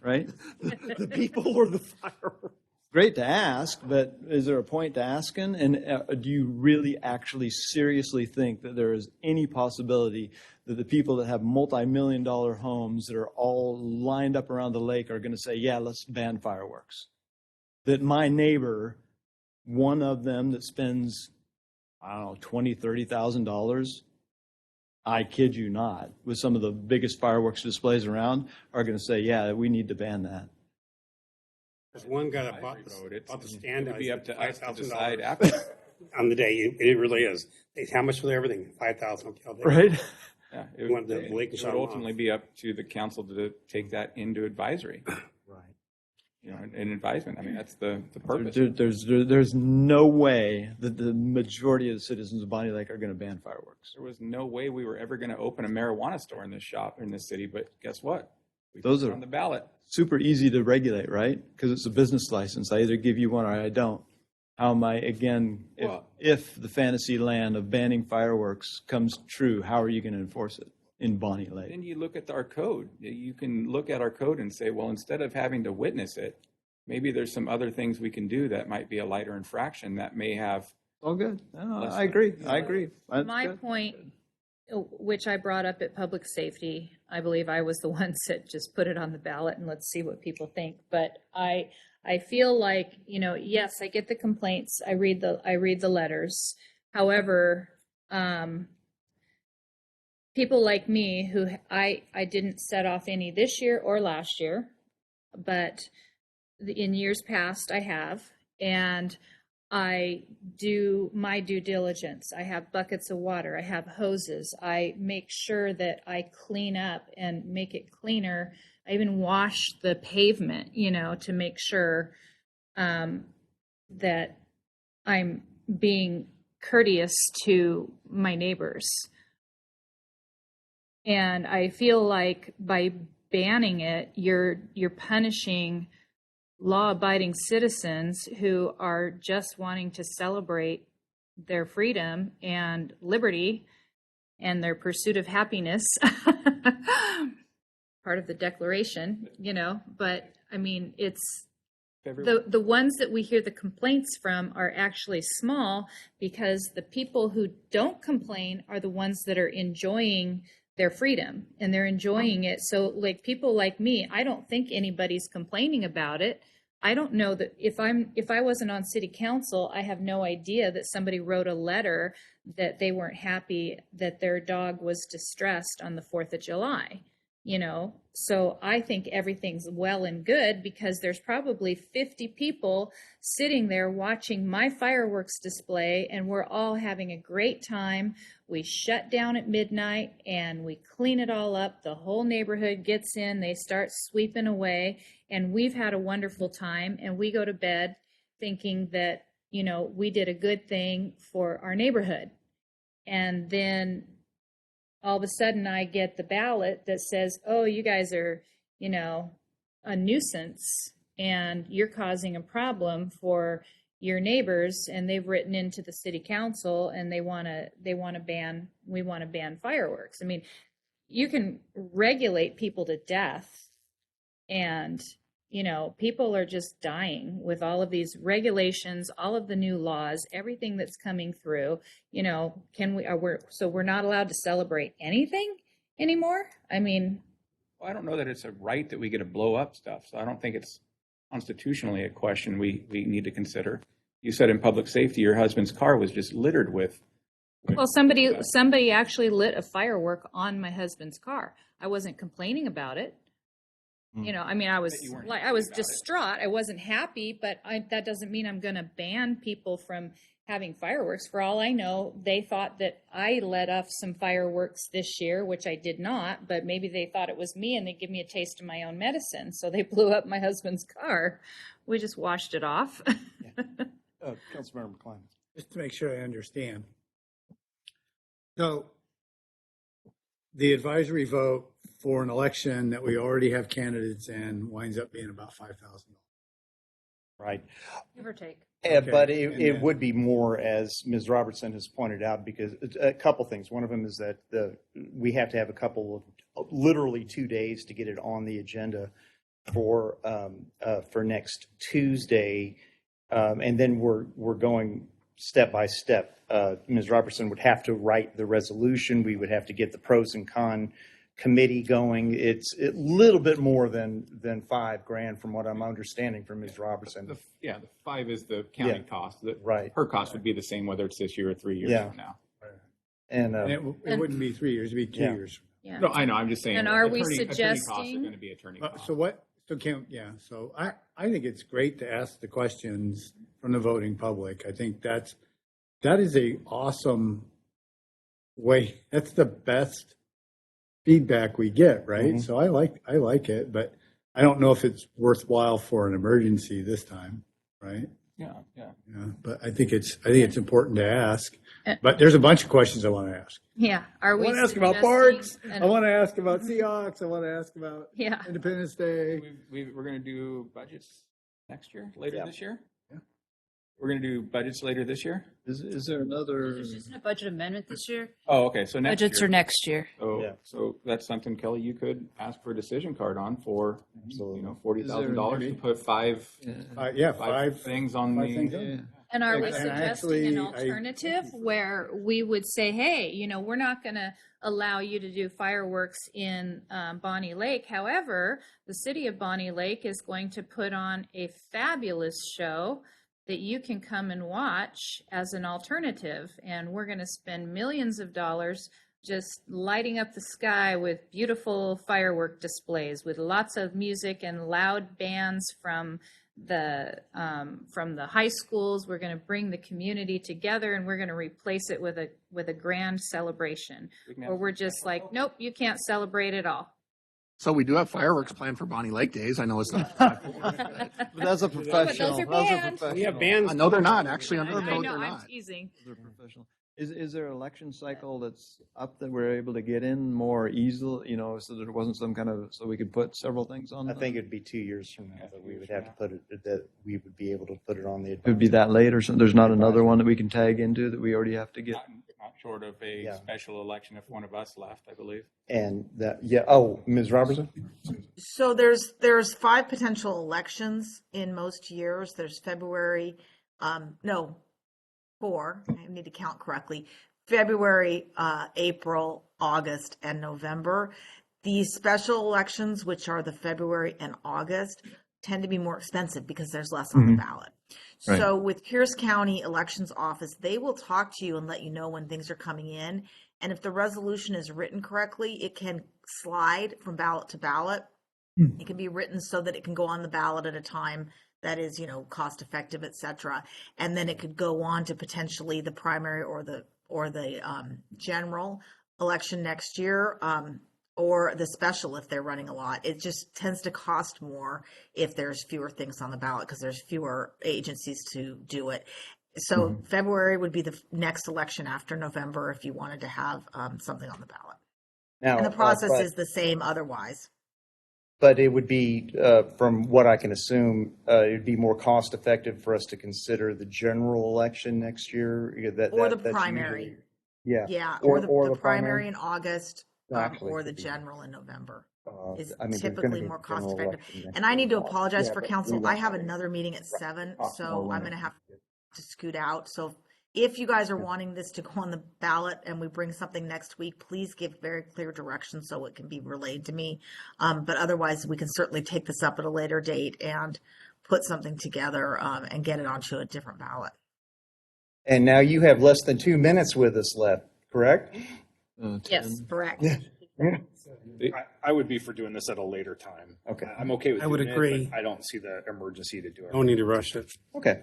Right? The people or the fireworks? Great to ask, but is there a point to asking? And do you really actually seriously think that there is any possibility that the people that have multi-million-dollar homes that are all lined up around the lake are going to say, yeah, let's ban fireworks? That my neighbor, one of them that spends, I don't know, $20,000, $30,000, I kid you not, with some of the biggest fireworks displays around, are going to say, yeah, we need to ban that. There's one guy that bought the stand. It'd be up to us to decide $5,000 after. on the day. It really is. How much for everything? $5,000. Right? Yeah, Want the lake it shut would off. ultimately be up to the council to take that into advisory. Right. an advisement. I mean, that's the purpose. There's no way that the majority of the citizens of Bonney Lake are going to ban fireworks. There was no way we were ever going to open a marijuana store in this city, but guess what? We Those put it are on the ballot. super easy to regulate, right? Because it's a business license. I either give you one or I don't. How am I, again, if the fantasy land of banning fireworks comes true, how are you going to enforce it in Bonney Lake? Then you look at our code. You can look at our code and say, well, instead of having to witness it, maybe there's some other things we can do that might be a lighter infraction that may have. Oh, good. No, I agree. I agree. That's My good. point, which I brought up at public safety, I believe I was the one that just put it on the ballot and let's see what people think. But I feel like, yes, I get the complaints. I read the letters. However, people like me who I didn't set off any this year or last year, but in years past I have, and I do my due diligence. I have buckets of water. I have hoses. I make sure that I clean up and make it cleaner. I even wash the pavement, to make sure that I'm being courteous to my neighbors. And I feel like by banning it, you're punishing law-abiding citizens who are just wanting to celebrate their freedom and liberty and their pursuit of happiness. Part of the Declaration, but I mean, it's the ones that we hear the complaints from are actually small, because the people who don't complain are the ones that are enjoying their freedom and they're enjoying it. So like people like me, I don't think anybody's complaining about it. I don't know that if I wasn't on city council, I have no idea that somebody wrote a letter that they weren't happy that their dog was distressed on the 4th of July. So I think everything's well and good, because there's probably 50 people sitting there watching my fireworks display, and we're all having a great time. We shut down at midnight and we clean it all up. The whole neighborhood gets in, they start sweeping away, and we've had a wonderful time, and we go to bed thinking that, we did a good thing for our neighborhood. And then all of a sudden I get the ballot that says, oh, you guys are, a nuisance and you're causing a problem for your neighbors, and they've written into the city council and we want to ban fireworks. I mean, you can regulate people to death, and people are just dying with all of these regulations, all of the new laws, everything that's coming through. We're not allowed to celebrate anything anymore? I mean, Well, I don't know that it's a right that we get to blow up stuff. So I don't think it's constitutionally a question we need to consider. You said in public safety, your husband's car was just littered with. well, somebody actually lit a firework on my husband's car. I wasn't complaining about it. I mean, I was distraught. I wasn't happy, but that doesn't mean I'm going to ban people from having fireworks. For all I know, they thought that I let off some fireworks this year, which I did not, but maybe they thought it was me and they give me a taste of my own medicine. So they blew up my husband's car. We just washed it off. Councilmember McClellan. Just to make sure I understand. So the advisory vote for an election that we already have candidates in winds up being about $5,000. Right. Give or take. But it would be more, as Ms. Robertson has pointed out, because a couple things. One of them is that we have to have a couple of literally 2 days to get it on the agenda for next Tuesday, and then we're going step by step. Ms. Robertson would have to write the resolution. We would have to get the pros and cons committee going. It's a little bit more than $5,000 from what I'm understanding from Ms. Robertson. The 5 is the county cost. Right. Her cost would be the same whether it's this year or 3 years from now. And it wouldn't be 3 years; it'd be 2 years. Yeah. No, I know. I'm just saying. And are we attorney costs are suggesting- going to be attorney costs. So I think it's great to ask the questions from the voting public. I think that is a awesome way. That's the best feedback we get, right? Mhm. So I like it, but I don't know if it's worthwhile for an emergency this time, right? Yeah. Yeah, but I think it's important to ask. But there's a bunch of questions I want to ask. Yeah, I are we want to ask about suggesting parks. an- I want to ask about Seahawks. I want to ask about Yeah. Independence Day. We're going to do budgets next year, later Yeah. this year? Yeah. We're going to do budgets later this year? Is there another? There's just a budget amendment this year. Oh, okay, so next Budgets year. are next year. So, Yeah. so that's something, Kelly, you could ask for a decision card on for, $40,000 to maybe- put five Five things on five the. things. Yeah. And are we And suggesting actually, an I- alternative where we would say, hey, we're not going to allow you to do fireworks in Bonney Lake. However, the city of Bonney Lake is going to put on a fabulous show that you can come and watch as an alternative. And we're going to spend millions of dollars just lighting up the sky with beautiful firework displays with lots of music and loud bands from the high schools. We're going to bring the community together, and we're going to replace it with a grand celebration. Or we're just like, nope, you can't celebrate at all. So we do have fireworks planned for Bonney Lake Days. I know it's not. But that's a professional. those are That's a banned. professional. We have bands. No, they're not. Actually, under the I code, know, they're I'm not. teasing. They're professional. Is there an election cycle that's up that we're able to get in more easily, so there wasn't some kind of, so we could put several things on? I think it'd be 2 years from now that we would have to put it, that we would be able to put it on the. It would be that late or something. There's not another one that we can tag into that we already have to get. Not short of a Yeah. special election if one of us left, I believe. And that, yeah, oh, Ms. Robertson? So there's 5 potential elections in most years. There's February, no, 4. I need to count correctly. February, April, August, and November. These special elections, which are the February and August, tend to be more expensive because there's less on the ballot. Right. So with Pierce County Elections Office, they will talk to you and let you know when things are coming in. And if the resolution is written correctly, it can slide from ballot to ballot. It can be written so that it can go on the ballot at a time that is, cost effective, et cetera. And then it could go on to potentially the primary or the general election next year, or the special if they're running a lot. It just tends to cost more if there's fewer things on the ballot because there's fewer agencies to do it. So February would be the next election after November if you wanted to have something on the ballot. Now, And the process but- is the same otherwise. But it would be, from what I can assume, it'd be more cost effective for us to consider the general election next year. Or the That's primary. usually- Yeah. Yeah, or the primary primary. in August, Actually, or it the could be. general in November. Is I mean, there's gonna typically be more a general cost effective. election next And I need to year. apologize Yeah, for but we council. won't I have have it. another meeting at 7, so more I'm than gonna have to scoot out. So if you guys are wanting this to go on the ballot and we bring something next week, please give very clear direction so it can be relayed to me. But otherwise, we can certainly take this up at a later date and put something together and get it onto a different ballot. And now you have less than 2 minutes with us left, correct? Yes. Correct. I would be for doing this at a later time. Okay. I'm okay with I would doing it, agree. but I don't see the emergency to do it. Don't need to rush it. Okay.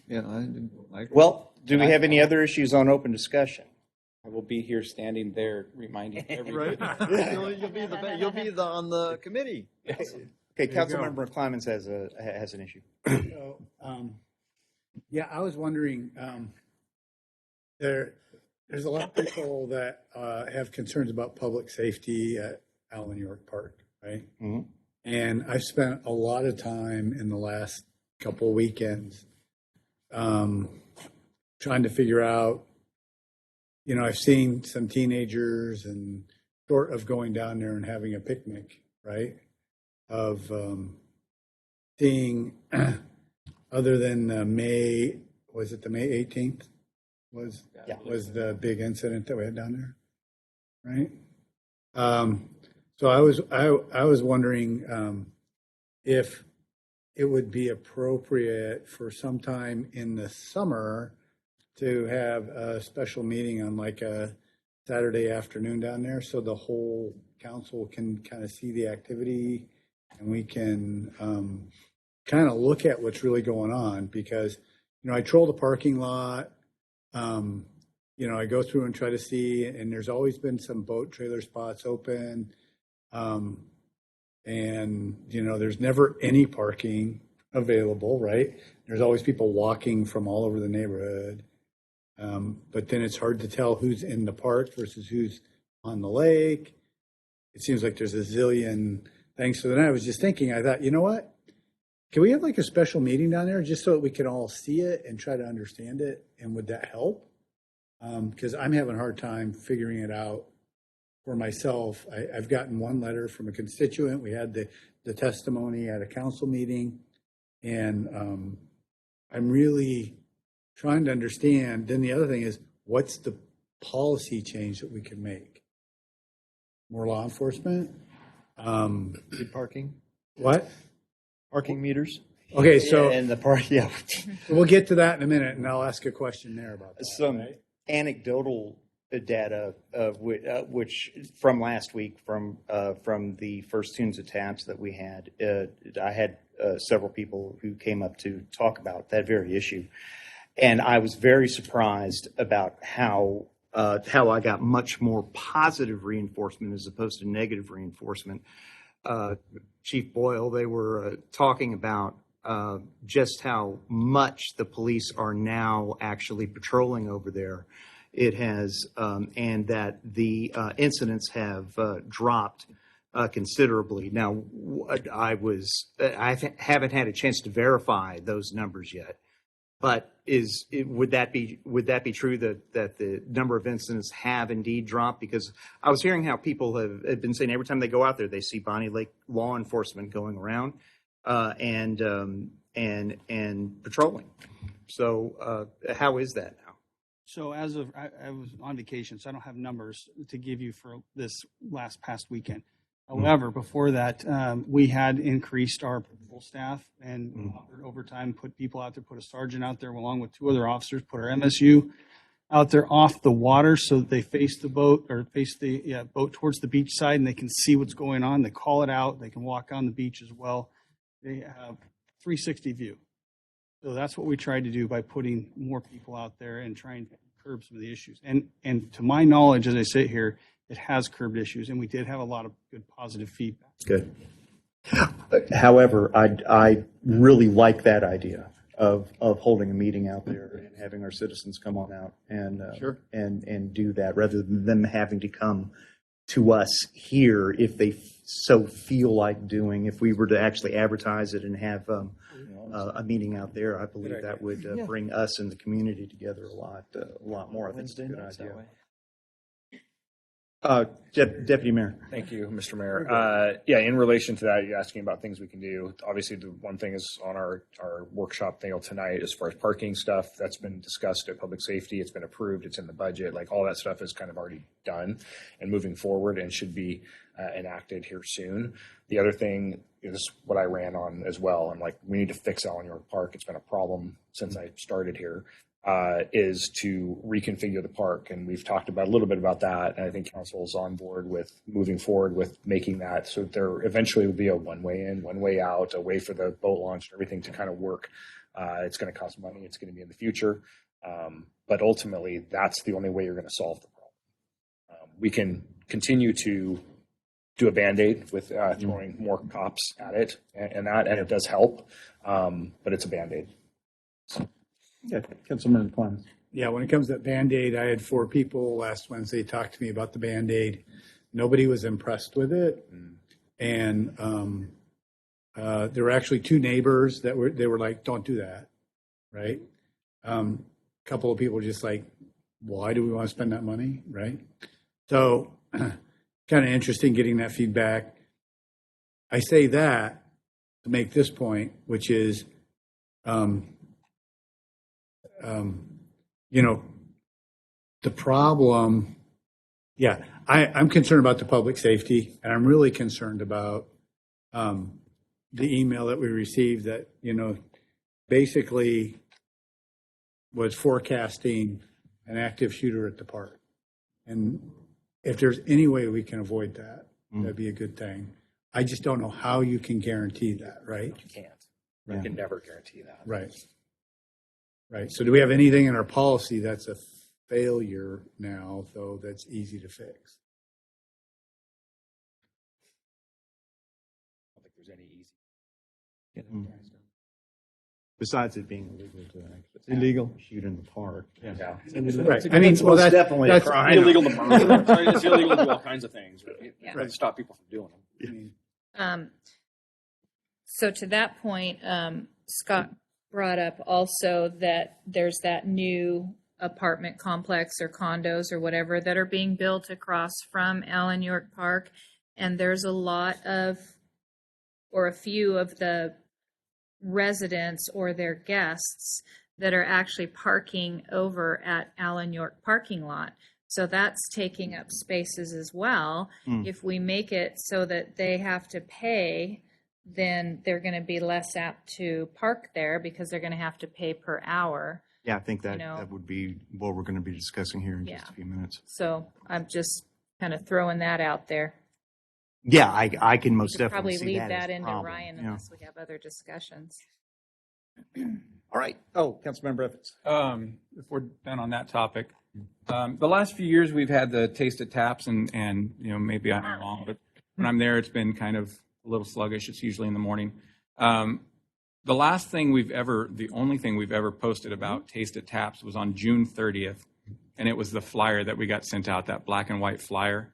Yeah, I agree. Well, do we have any other issues on open discussion? I will be here standing there reminding everybody. Right. You'll be on the committee. Okay, Councilmember Clemens has an issue. So, yeah, I was wondering, there's a lot of people that have concerns about public safety at Allen York Park, right? Mhm. And I've spent a lot of time in the last couple of weekends trying to figure out, I've seen some teenagers and short of going down there and having a picnic, right? Of seeing, other than was it the May 18th? Was the big incident that we had down there, right? So I was wondering if it would be appropriate for sometime in the summer to have a special meeting on like a Saturday afternoon down there, so the whole council can kind of see the activity and we can kind of look at what's really going on, because I troll the parking lot. I go through and try to see, and there's always been some boat trailer spots open. And, there's never any parking available, right? There's always people walking from all over the neighborhood. But then it's hard to tell who's in the park versus who's on the lake. It seems like there's a zillion things. So then I was just thinking, I thought, you know what? Can we have like a special meeting down there just so that we can all see it and try to understand it? And would that help? Because I'm having a hard time figuring it out for myself. I've gotten one letter from a constituent. We had the testimony at a council meeting. And I'm really trying to understand. Then the other thing is, what's the policy change that we can make? More law enforcement? Good parking, What? parking meters. Okay, so And the park, yeah. we'll get to that in a minute, and I'll ask a question there about that. Some right? anecdotal data which from last week from the first tunes of taps that we had. I had several people who came up to talk about that very issue, and I was very surprised about how I got much more positive reinforcement as opposed to negative reinforcement. Chief Boyle, they were talking about just how much the police are now actually patrolling over there. It has, and that the incidents have dropped considerably. Now, I haven't had a chance to verify those numbers yet, but would that be true that the number of incidents have indeed dropped? Because I was hearing how people have been saying every time they go out there, they see Bonney Lake law enforcement going around and patrolling. So how is that now? So as of, I was on vacation, so I don't have numbers to give you for this past weekend. However, before that, we had increased our patrol staff and offered overtime, put people out there, put a sergeant out there along with two other officers, put our MSU out there off the water so that they face the boat or face the boat towards the beach side and they can see what's going on. They call it out. They can walk on the beach as well. They have 360 view. So that's what we tried to do by putting more people out there and trying to curb some of the issues. And to my knowledge, as I sit here, it has curbed issues, and we did have a lot of good positive feedback. Good. However, I really like that idea of holding a meeting out there and having our citizens come on out and and do that rather than them having to come to us here if they so feel like doing. If we were to actually advertise it and have a meeting out there, I believe that would bring us and the community together a lot more. I think it's a good idea. Deputy Mayor. Thank you, Mr. Mayor. In relation to that, you're asking about things we can do. Obviously, the one thing is on our workshop deal tonight as far as parking stuff. That's been discussed at Public Safety. It's been approved. It's in the budget. Like all that stuff is kind of already done and moving forward and should be enacted here soon. The other thing is what I ran on as well. I'm like, we need to fix Allen York Park. It's been a problem since I started here. Is to reconfigure the park. And we've talked about a little bit about that. And I think council is on board with moving forward with making that so there eventually will be a one-way in, one-way out, a way for the boat launch and everything to kind of work. It's going to cost money. It's going to be in the future. But ultimately, that's the only way you're going to solve the problem. We can continue to do a Band-Aid with throwing more cops at it and it does help. But it's a Band-Aid. So. Yeah, Councilmember Clemens. Yeah, when it comes to that Band-Aid, I had 4 people last Wednesday talk to me about the Band-Aid. Nobody was impressed with it. And there were actually 2 neighbors that were like, don't do that, right? A couple of people were just like, why do we want to spend that money, right? So kind of interesting getting that feedback. I say that to make this point, which is, the problem, I'm concerned about the public safety, and I'm really concerned about the email that we received that, basically was forecasting an active shooter at the park. And if there's any way we can avoid that, that'd be a good thing. I just don't know how you can guarantee that, right? You can't. You can never guarantee that. Right. Right. So do we have anything in our policy that's a failure now, though, that's easy to fix? Besides it being illegal to actually Illegal. shoot in the park. Yeah. Right. I mean, It's well, most that's definitely a that's crime. Illegal to murder. Sorry, it's illegal to do all kinds of things. Right? Yeah. Right. To stop people from doing them. So to that point, Scott brought up also that there's that new apartment complex or condos or whatever that are being built across from Allen York Park. And there's a lot of, or a few of the residents or their guests that are actually parking over at Allen York parking lot. So that's taking up spaces as well. If we make it so that they have to pay, then they're going to be less apt to park there because they're going to have to pay per hour. Yeah, I think that, You know. that would be what we're going to be discussing here in just Yeah. a few minutes. So I'm just kind of throwing that out there. Yeah, I can most Could definitely probably see leave that, that as a into problem. Ryan Yeah. unless we have other discussions. All right. Oh, Councilmember Evans. If we're done on that topic, the last few years we've had the Taste of Taps, and maybe I'm wrong, but when I'm there, it's been kind of a little sluggish. It's usually in the morning. The only thing we've ever posted about Taste of Taps was on June 30th, and it was the flyer that we got sent out, that black and white flyer.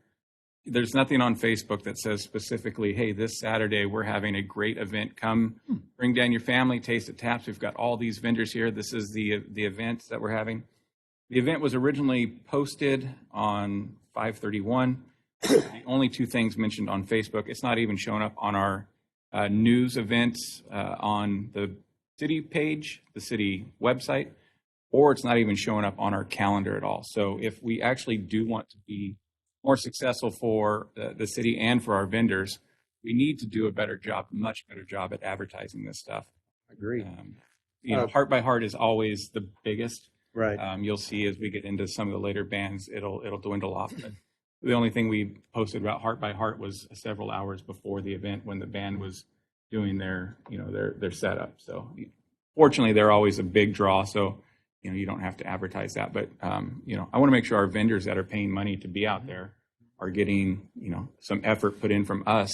There's nothing on Facebook that says specifically, hey, this Saturday we're having a great event. Come bring down your family, Taste of Taps. We've got all these vendors here. This is the event that we're having. The event was originally posted on 5/31. The only two things mentioned on Facebook. It's not even showing up on our news events on the city page, the city website, or it's not even showing up on our calendar at all. So if we actually do want to be more successful for the city and for our vendors, we need to do a better job, much better job at advertising this stuff. Agreed. Heart by Heart is always the biggest. Right. You'll see as we get into some of the later bands, it'll dwindle off. But the only thing we posted about Heart by Heart was several hours before the event when the band was doing their setup. So fortunately, they're always a big draw. So you don't have to advertise that. But I want to make sure our vendors that are paying money to be out there are getting some effort put in from us.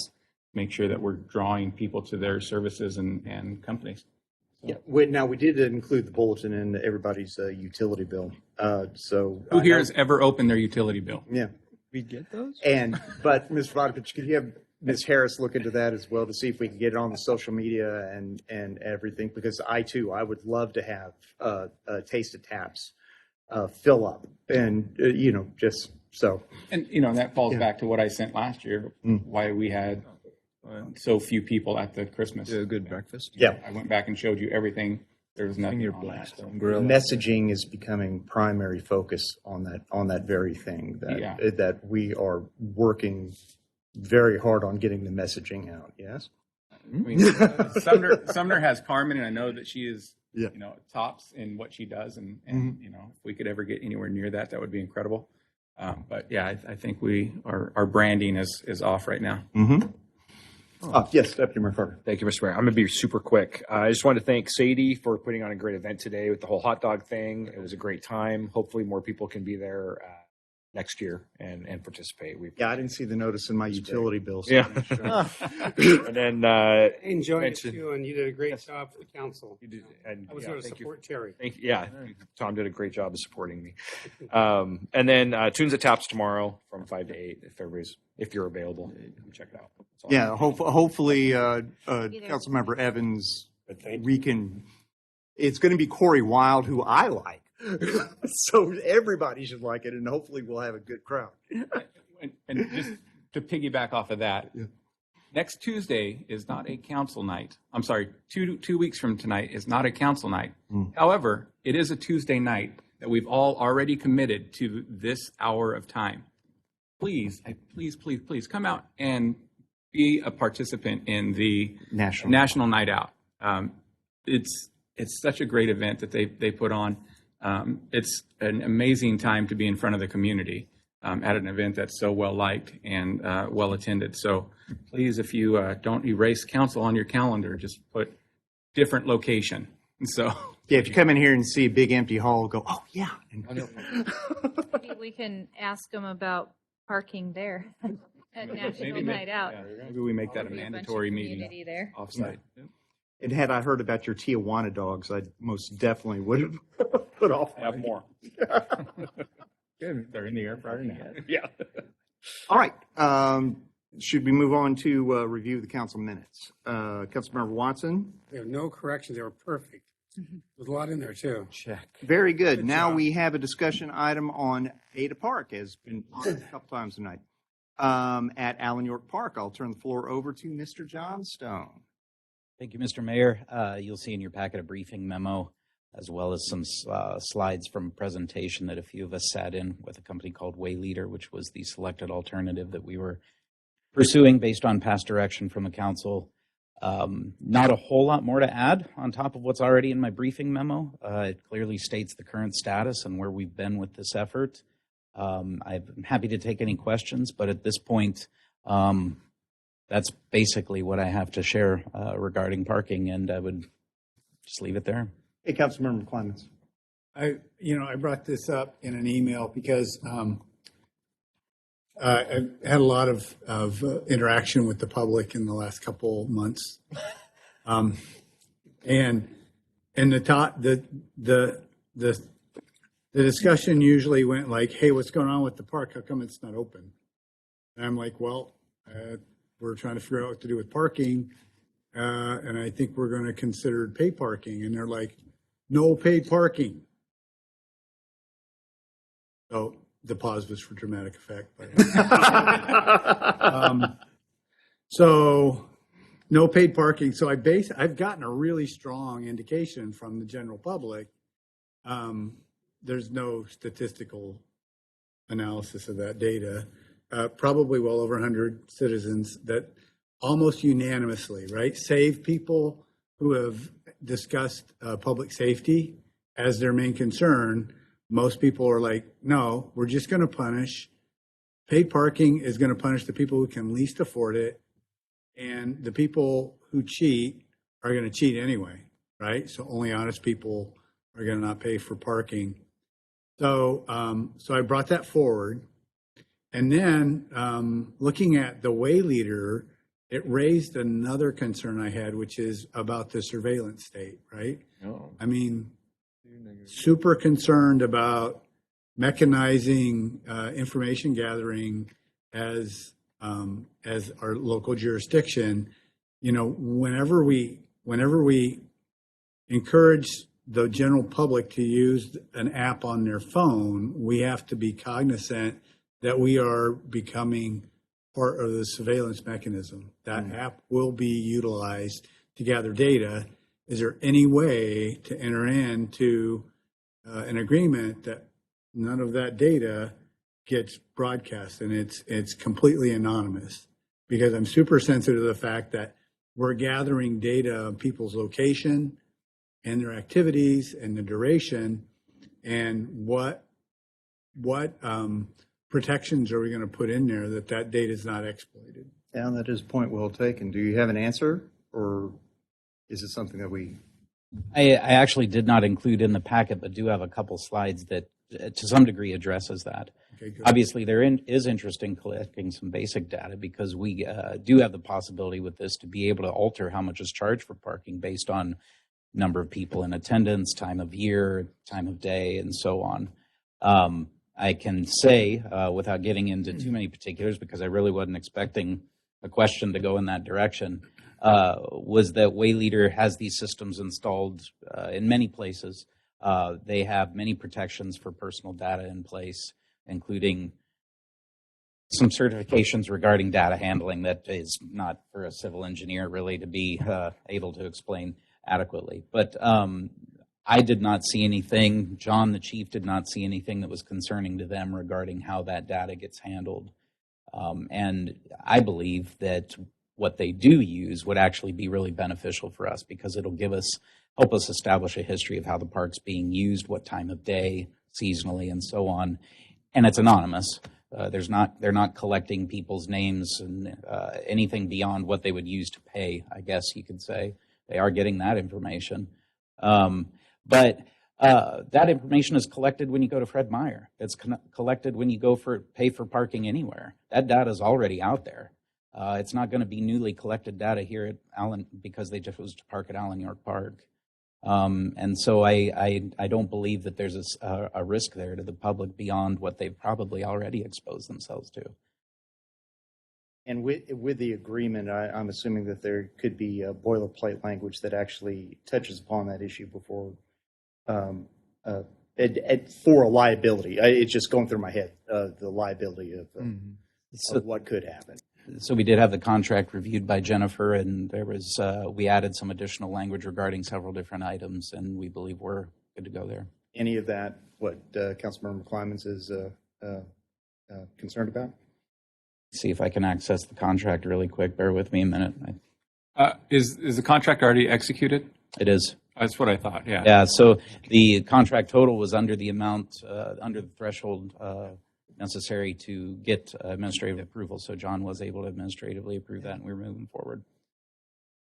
Make sure that we're drawing people to their services and companies. Yeah. Now we did include the bulletin in everybody's utility bill. So Who here has ever opened their utility bill? Yeah. We get those? But Mr. Vodovich, could you have Ms. Harris look into that as well to see if we can get it on the social media and everything? Because I would love to have a Taste of Taps fill up and just so. And that falls back to what I sent last year. Why we had so few people at the Christmas. A good breakfast. Yeah. I went back and showed you everything. There was nothing Finger on that. blast So. on grill. Messaging is becoming primary focus on that very thing that we are working very hard on getting the messaging out. Yes. I mean, Sumner has Carmen, and I know that she is tops in what she does, and if we could ever get anywhere near that, that would be incredible. But yeah, I think our branding is off right now. Mm-hmm. Yes, Deputy Mayor Carter. Thank you, Mr. Mayor. I'm going to be super quick. I just wanted to thank Sadie for putting on a great event today with the whole hot dog thing. It was a great time. Hopefully more people can be there next year and participate. I didn't see the notice in my utility bill. So Yeah. I'm not sure. And then I enjoyed it mentioned- too, and you did a great job for the council. you did, and I was yeah, going to thank you. support Terry. Tom did a great job of supporting me. And then Tunes at Taps tomorrow from 5 to 8 if you're available. Come check it out. That's all. Yeah, hopefully, Councilmember Evans, it's going to be Corey Wild, who I like. So everybody should like it, and hopefully we'll have a good crowd. And just to piggyback off of that, next Tuesday is not a council night. I'm sorry, 2 weeks from tonight is not a council night. However, it is a Tuesday night that we've all already committed to this hour of time. Please come out and be a participant in the National Night Out. It's such a great event that they put on. It's an amazing time to be in front of the community at an event that's so well liked and well attended. So please, if you don't erase council on your calendar, just put different location. So yeah, if you come in here and see a big empty hall, go, oh yeah. Maybe we can ask them about parking there at National Night Out. Maybe we make that a Maybe a bunch of mandatory meeting community there. offsite. And had I heard about your Tijuana dogs, I most definitely would have put off. I have more. Good. They're in the air fryer now. Yeah. All right. Should we move on to review the council minutes? Councilmember Watson? There are no corrections. They were perfect. There's a lot in there too. Check. Very good. Good Now job. we have a discussion item on Ada Park, as been a couple times tonight. At Allen York Park, I'll turn the floor over to Mr. Johnstone. Thank you, Mr. Mayor. You'll see in your packet a briefing memo, as well as some slides from a presentation that a few of us sat in with a company called Wayleader, which was the selected alternative that we were pursuing based on past direction from the council. Not a whole lot more to add on top of what's already in my briefing memo. It clearly states the current status and where we've been with this effort. I'm happy to take any questions, but at this point, that's basically what I have to share regarding parking, and I would just leave it there. Hey, Councilmember Clemens. I brought this up in an email because I've had a lot of interaction with the public in the last couple months, and the discussion usually went like, "Hey, what's going on with the park? How come it's not open?" And I'm like, "Well, we're trying to figure out what to do with parking, and I think we're going to consider paid parking." And they're like, "No paid parking." So the pause was for dramatic effect. But, so no paid parking. So I've gotten a really strong indication from the general public. There's no statistical analysis of that data. Probably well over 100 citizens that almost unanimously, right, save people who have discussed public safety as their main concern. Most people are like, no, we're just going to punish. Paid parking is going to punish the people who can least afford it. And the people who cheat are going to cheat anyway, right? So only honest people are going to not pay for parking. So I brought that forward. And then looking at the Wayleader, it raised another concern I had, which is about the surveillance state, right? Oh. I mean, super concerned about mechanizing information gathering as our local jurisdiction. Whenever we encourage the general public to use an app on their phone, we have to be cognizant that we are becoming part of the surveillance mechanism. That app will be utilized to gather data. Is there any way to enter into an agreement that none of that data gets broadcast and it's completely anonymous? Because I'm super sensitive to the fact that we're gathering data of people's location and their activities and the duration, and what protections are we going to put in there that data is not exploited? Yeah, that is a point well taken. Do you have an answer, or is it something that we? I actually did not include in the packet, but do have a couple slides that to some degree addresses that. Okay, good. Obviously, there is interest in collecting some basic data because we do have the possibility with this to be able to alter how much is charged for parking based on number of people in attendance, time of year, time of day, and so on. I can say, without getting into too many particulars, because I really wasn't expecting a question to go in that direction, was that Wayleader has these systems installed in many places. They have many protections for personal data in place, including some certifications regarding data handling that is not for a civil engineer really to be able to explain adequately. But I did not see anything, John, the chief, did not see anything that was concerning to them regarding how that data gets handled. And I believe that what they do use would actually be really beneficial for us because it'll help us establish a history of how the park's being used, what time of day, seasonally, and so on. And it's anonymous. They're not collecting people's names and anything beyond what they would use to pay, I guess you could say. They are getting that information. But that information is collected when you go to Fred Meyer. It's collected when you go pay for parking anywhere. That data is already out there. It's not going to be newly collected data here at Allen because they just chose to park at Allen York Park. And so I don't believe that there's a risk there to the public beyond what they've probably already exposed themselves to. And with the agreement, I'm assuming that there could be a boilerplate language that actually touches upon that issue before, for a liability. It's just going through my head, the liability of what could happen. So we did have the contract reviewed by Jennifer, and there was we added some additional language regarding several different items, and we believe we're good to go there. Any of that, what Councilmember Climens is concerned about? See if I can access the contract really quick. Bear with me a minute. Is the contract already executed? It is. That's what I thought, yeah. Yeah, so the contract total was under the amount, under the threshold necessary to get administrative approval. So John was able to administratively approve that, and we're moving forward.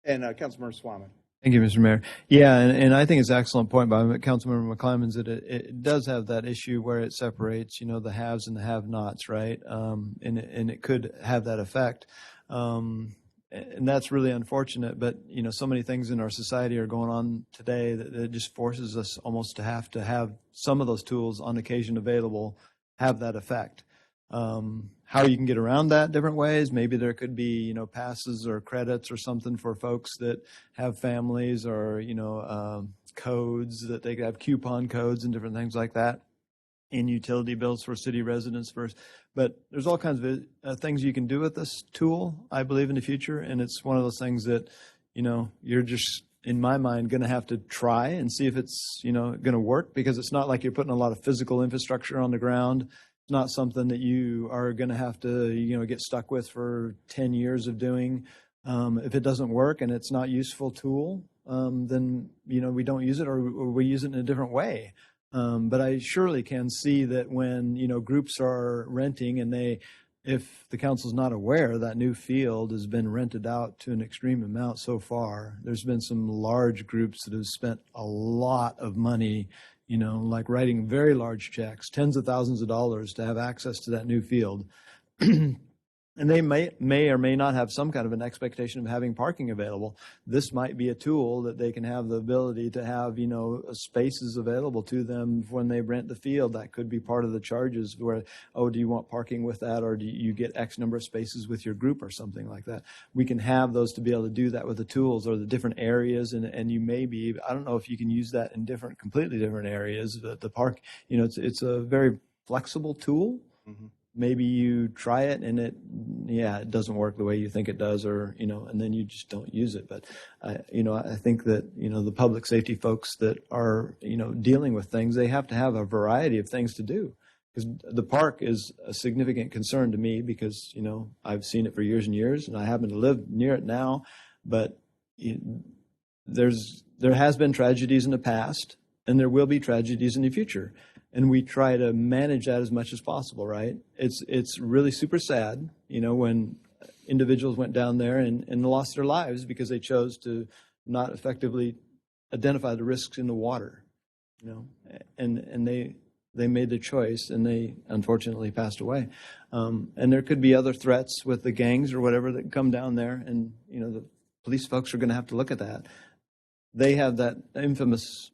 And Councilmember Swaman. Thank you, Mr. Mayor. Yeah, and I think it's an excellent point by Councilmember McClymons that it does have that issue where it separates, the haves and the have-nots, right? And it could have that effect. And that's really unfortunate. But, so many things in our society are going on today that it just forces us almost to have some of those tools on occasion available have that effect. How you can get around that different ways. Maybe there could be, passes or credits or something for folks that have families or, codes that they could have coupon codes and different things like that in utility bills for city residents first. But there's all kinds of things you can do with this tool, I believe, in the future. And it's one of those things that, you're just, in my mind, going to have to try and see if it's, going to work, because it's not like you're putting a lot of physical infrastructure on the ground. Not something that you are going to have to, get stuck with for 10 years of doing. If it doesn't work and it's not a useful tool, then, we don't use it, or we use it in a different way. But I surely can see that when, groups are renting and if the council's not aware, that new field has been rented out to an extreme amount so far. There's been some large groups that have spent a lot of money, like writing very large checks, tens of thousands of dollars to have access to that new field. And they may or may not have some kind of an expectation of having parking available. This might be a tool that they can have the ability to have, spaces available to them when they rent the field. That could be part of the charges where, do you want parking with that, or do you get X number of spaces with your group or something like that? We can have those to be able to do that with the tools or the different areas. And you may be, I don't know if you can use that in completely different areas. The park, it's a very flexible tool. Mm-hmm. Maybe you try it and it doesn't work the way you think it does, or, and then you just don't use it. But, I think that, the public safety folks that are, dealing with things, they have to have a variety of things to do. Because the park is a significant concern to me because, I've seen it for years and years, and I happen to live near it now. But there has been tragedies in the past, and there will be tragedies in the future. And we try to manage that as much as possible, right? It's really super sad, when individuals went down there and lost their lives because they chose to not effectively identify the risks in the water, and they made the choice, and they unfortunately passed away. And there could be other threats with the gangs or whatever that come down there, and the police folks are going to have to look at that. They have that infamous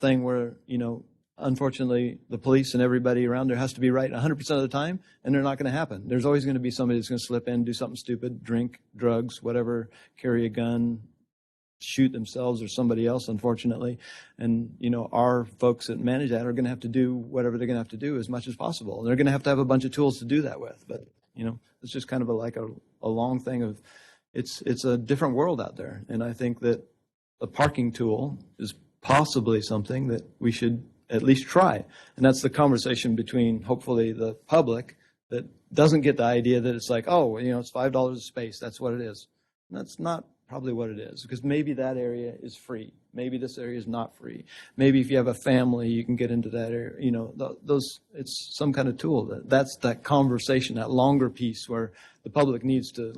thing where unfortunately, the police and everybody around there has to be right 100% of the time, and they're not going to happen. There's always going to be somebody that's going to slip in, do something stupid, drink, drugs, whatever, carry a gun, shoot themselves or somebody else, unfortunately. And, our folks that manage that are going to have to do whatever they're going to have to do as much as possible. And they're going to have a bunch of tools to do that with. But, it's just kind of a long thing of it's a different world out there. And I think that a parking tool is possibly something that we should at least try. And that's the conversation between, hopefully, the public that doesn't get the idea that it's like, it's $5 a space. That's what it is. And that's not probably what it is, because maybe that area is free. Maybe this area is not free. Maybe if you have a family, you can get into that area. It's some kind of tool. That's that conversation, that longer piece where the public needs to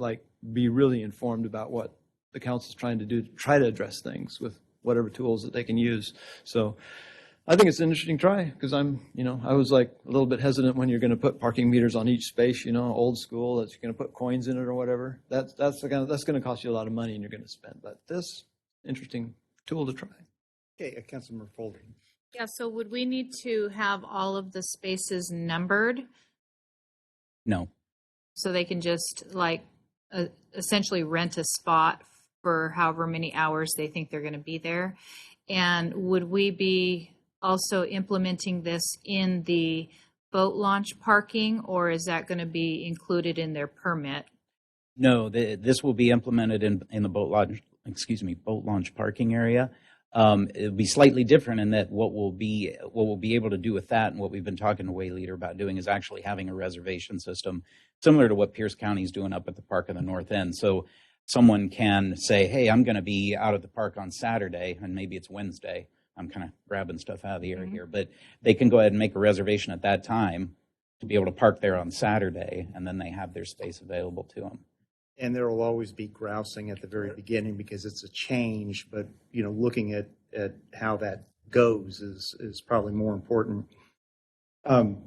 be really informed about what the council's trying to do to try to address things with whatever tools that they can use. So, I think it's an interesting try because I was like a little bit hesitant when you're going to put parking meters on each space, old school, that you're going to put coins in it or whatever. That's going to cost you a lot of money and you're going to spend. But this interesting tool to try. Okay, Councilmember Foley. Yeah, so would we need to have all of the spaces numbered No. so they can just essentially rent a spot for however many hours they think they're going to be there? And would we be also implementing this in the boat launch parking, or is that going to be included in their permit? No, this will be implemented in the boat launch parking area. It'll be slightly different in that what we'll be able to do with that, and what we've been talking to Way Leader about doing, is actually having a reservation system similar to what Pierce County is doing up at the park in the north end. So someone can say, hey, I'm going to be out at the park on Saturday, and maybe it's Wednesday. I'm kind of grabbing stuff out of the air here, but they can go ahead and make a reservation at that time to be able to park there on Saturday, and then they have their space available to them. And there will always be grousing at the very beginning because it's a change, but looking at how that goes is probably more important. Councilmember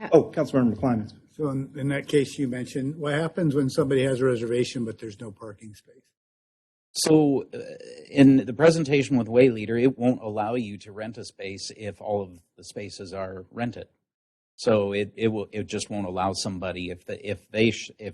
McClymonds. So in that case you mentioned, what happens when somebody has a reservation but there's no parking space? So in the presentation with Way Leader, it won't allow you to rent a space if all of the spaces are rented. So it just won't allow somebody if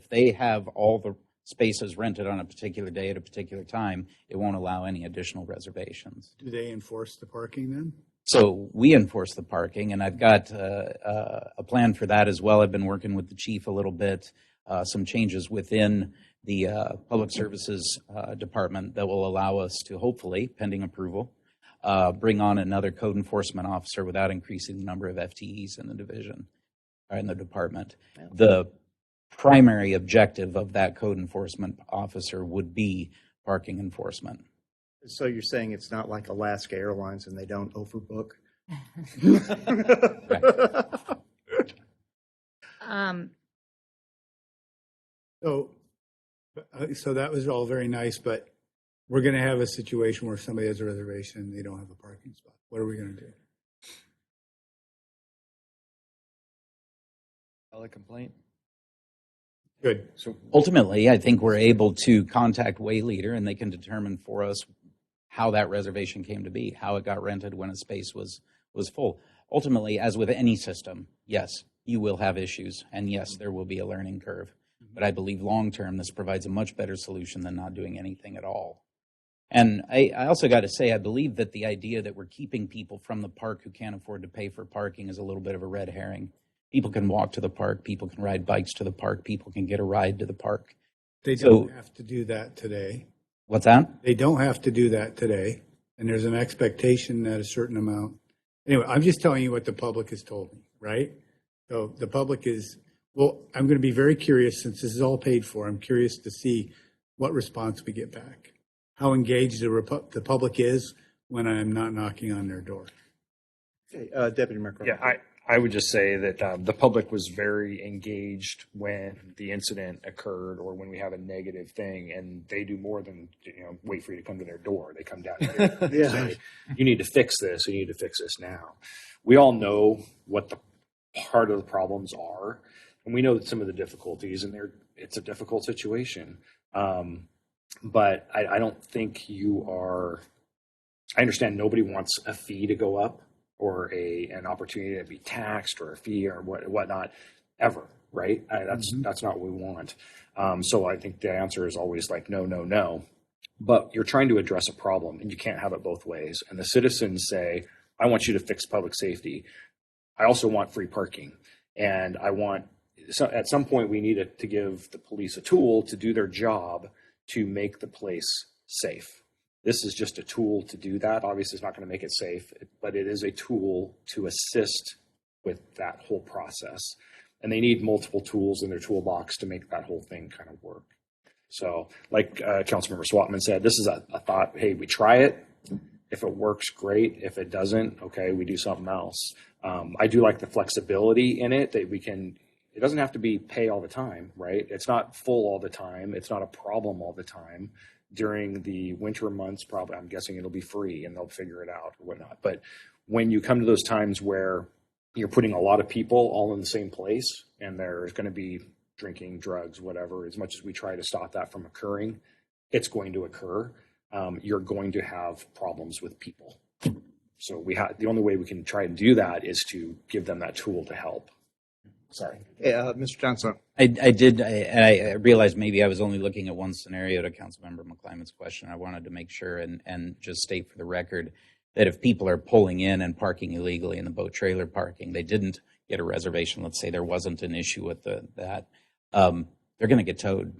they have all the spaces rented on a particular day at a particular time, it won't allow any additional reservations. Do they enforce the parking then? So we enforce the parking, and I've got a plan for that as well. I've been working with the chief a little bit, some changes within the Public Services Department that will allow us to hopefully, pending approval, bring on another code enforcement officer without increasing the number of FTEs in the division or in the department. The primary objective of that code enforcement officer would be parking enforcement. So you're saying it's not like Alaska Airlines and they don't overbook? So that was all very nice, but we're going to have a situation where somebody has a reservation and they don't have a parking spot. What are we going to do? File a complaint. Good. So ultimately, I think we're able to contact Way Leader, and they can determine for us how that reservation came to be, how it got rented when a space was full. Ultimately, as with any system, yes, you will have issues, and yes, there will be a learning curve. But I believe long-term, this provides a much better solution than not doing anything at all. And I also got to say, I believe that the idea that we're keeping people from the park who can't afford to pay for parking is a little bit of a red herring. People can walk to the park, people can ride bikes to the park, people can get a ride to the park. They don't have to do that today. What's that? They don't have to do that today. And there's an expectation that a certain amount. Anyway, I'm just telling you what the public has told me, right? So the public is, well, I'm going to be very curious since this is all paid for. I'm curious to see what response we get back, how engaged the public is when I'm not knocking on their door. Okay, Deputy Mayor Crowe. Yeah, I would just say that the public was very engaged when the incident occurred or when we have a negative thing, and they do more than wait for you to come to their door. They come down here and say, you need to fix this, you need to fix this now. We all know what the part of the problems are, and we know that some of the difficulties, and it's a difficult situation. But I don't think you are, I understand nobody wants a fee to go up, or an opportunity to be taxed, or a fee, or whatnot, ever, right? That's not what we want. So I think the answer is always like no, no, no. But you're trying to address a problem, and you can't have it both ways. And the citizens say, I want you to fix public safety. I also want free parking, and I want. So at some point, we need to give the police a tool to do their job to make the place safe. This is just a tool to do that. Obviously, it's not going to make it safe, but it is a tool to assist with that whole process. And they need multiple tools in their toolbox to make that whole thing kind of work. So like Councilmember Swatman said, this is a thought, hey, we try it. If it works, great. If it doesn't, okay, we do something else. I do like the flexibility in it that we can, it doesn't have to be pay all the time, right? It's not full all the time. It's not a problem all the time. During the winter months, probably, I'm guessing it'll be free and they'll figure it out or whatnot. But when you come to those times where you're putting a lot of people all in the same place and there's going to be drinking, drugs, whatever, as much as we try to stop that from occurring, it's going to occur. You're going to have problems with people. So the only way we can try and do that is to give them that tool to help. Sorry. Mr. Johnson. I realized maybe I was only looking at one scenario to Councilmember McClymon's question. I wanted to make sure and just state for the record that if people are pulling in and parking illegally in the boat trailer parking, they didn't get a reservation. Let's say there wasn't an issue with that. They're going to get towed.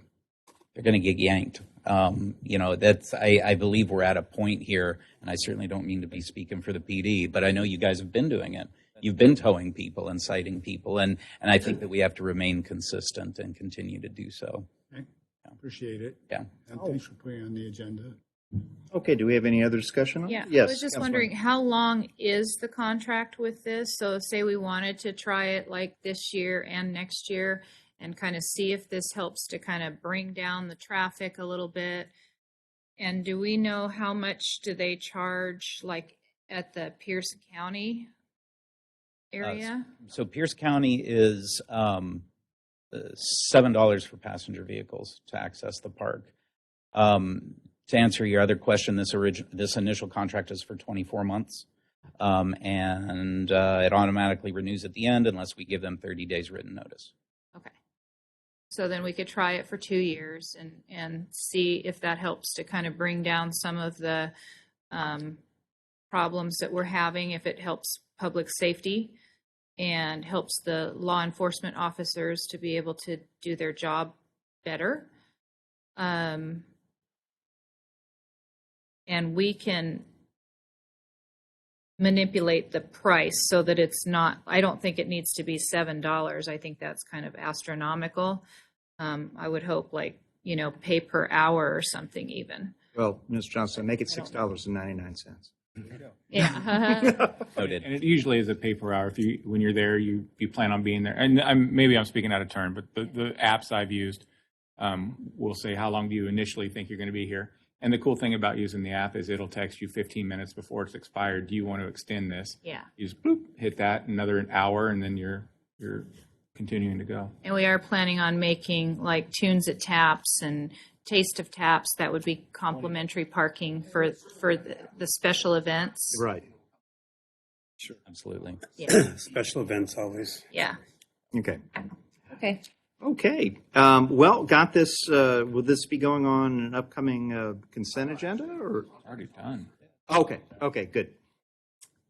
They're going to get yanked. I believe we're at a point here, and I certainly don't mean to be speaking for the PD, but I know you guys have been doing it. You've been towing people and citing people, and I think that we have to remain consistent and continue to do so. Okay. Appreciate it. Yeah. And thanks for putting it on the agenda. Okay, do we have any other discussion on it? Yeah, Yes. I was just Councilwoman. wondering, how long is the contract with this? So say we wanted to try it like this year and next year and kind of see if this helps to kind of bring down the traffic a little bit. And do we know how much do they charge like at the Pierce County area? So Pierce County is $7 for passenger vehicles to access the park. To answer your other question, this initial contract is for 24 months, and it automatically renews at the end unless we give them 30 days written notice. Okay. So then we could try it for 2 years and see if that helps to kind of bring down some of the problems that we're having, if it helps public safety and helps the law enforcement officers to be able to do their job better. And we can manipulate the price so that it's not, I don't think it needs to be $7. I think that's kind of astronomical. I would hope pay per hour or something even. Well, Ms. Johnson, make it $6.99. Yeah. Noted. And it usually is a pay per hour. When you're there, you plan on being there. And maybe I'm speaking out of turn, but the apps I've used will say, how long do you initially think you're going to be here? And the cool thing about using the app is it'll text you 15 minutes before it's expired. Do you want to extend this? Yeah. You just boop, hit that, another hour, and then you're continuing to go. And we are planning on making like Tunes at Taps and Taste of Taps. That would be complimentary parking for the special events. Right. Sure. Absolutely. Yeah. Special events always. Yeah. Okay. Okay. Okay. Well, got this. Will this be going on an upcoming consent agenda? Or Already done. Okay. Okay. Good.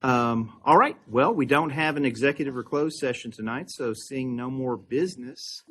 All right. Well, we don't have an executive or closed session tonight, so seeing no more business,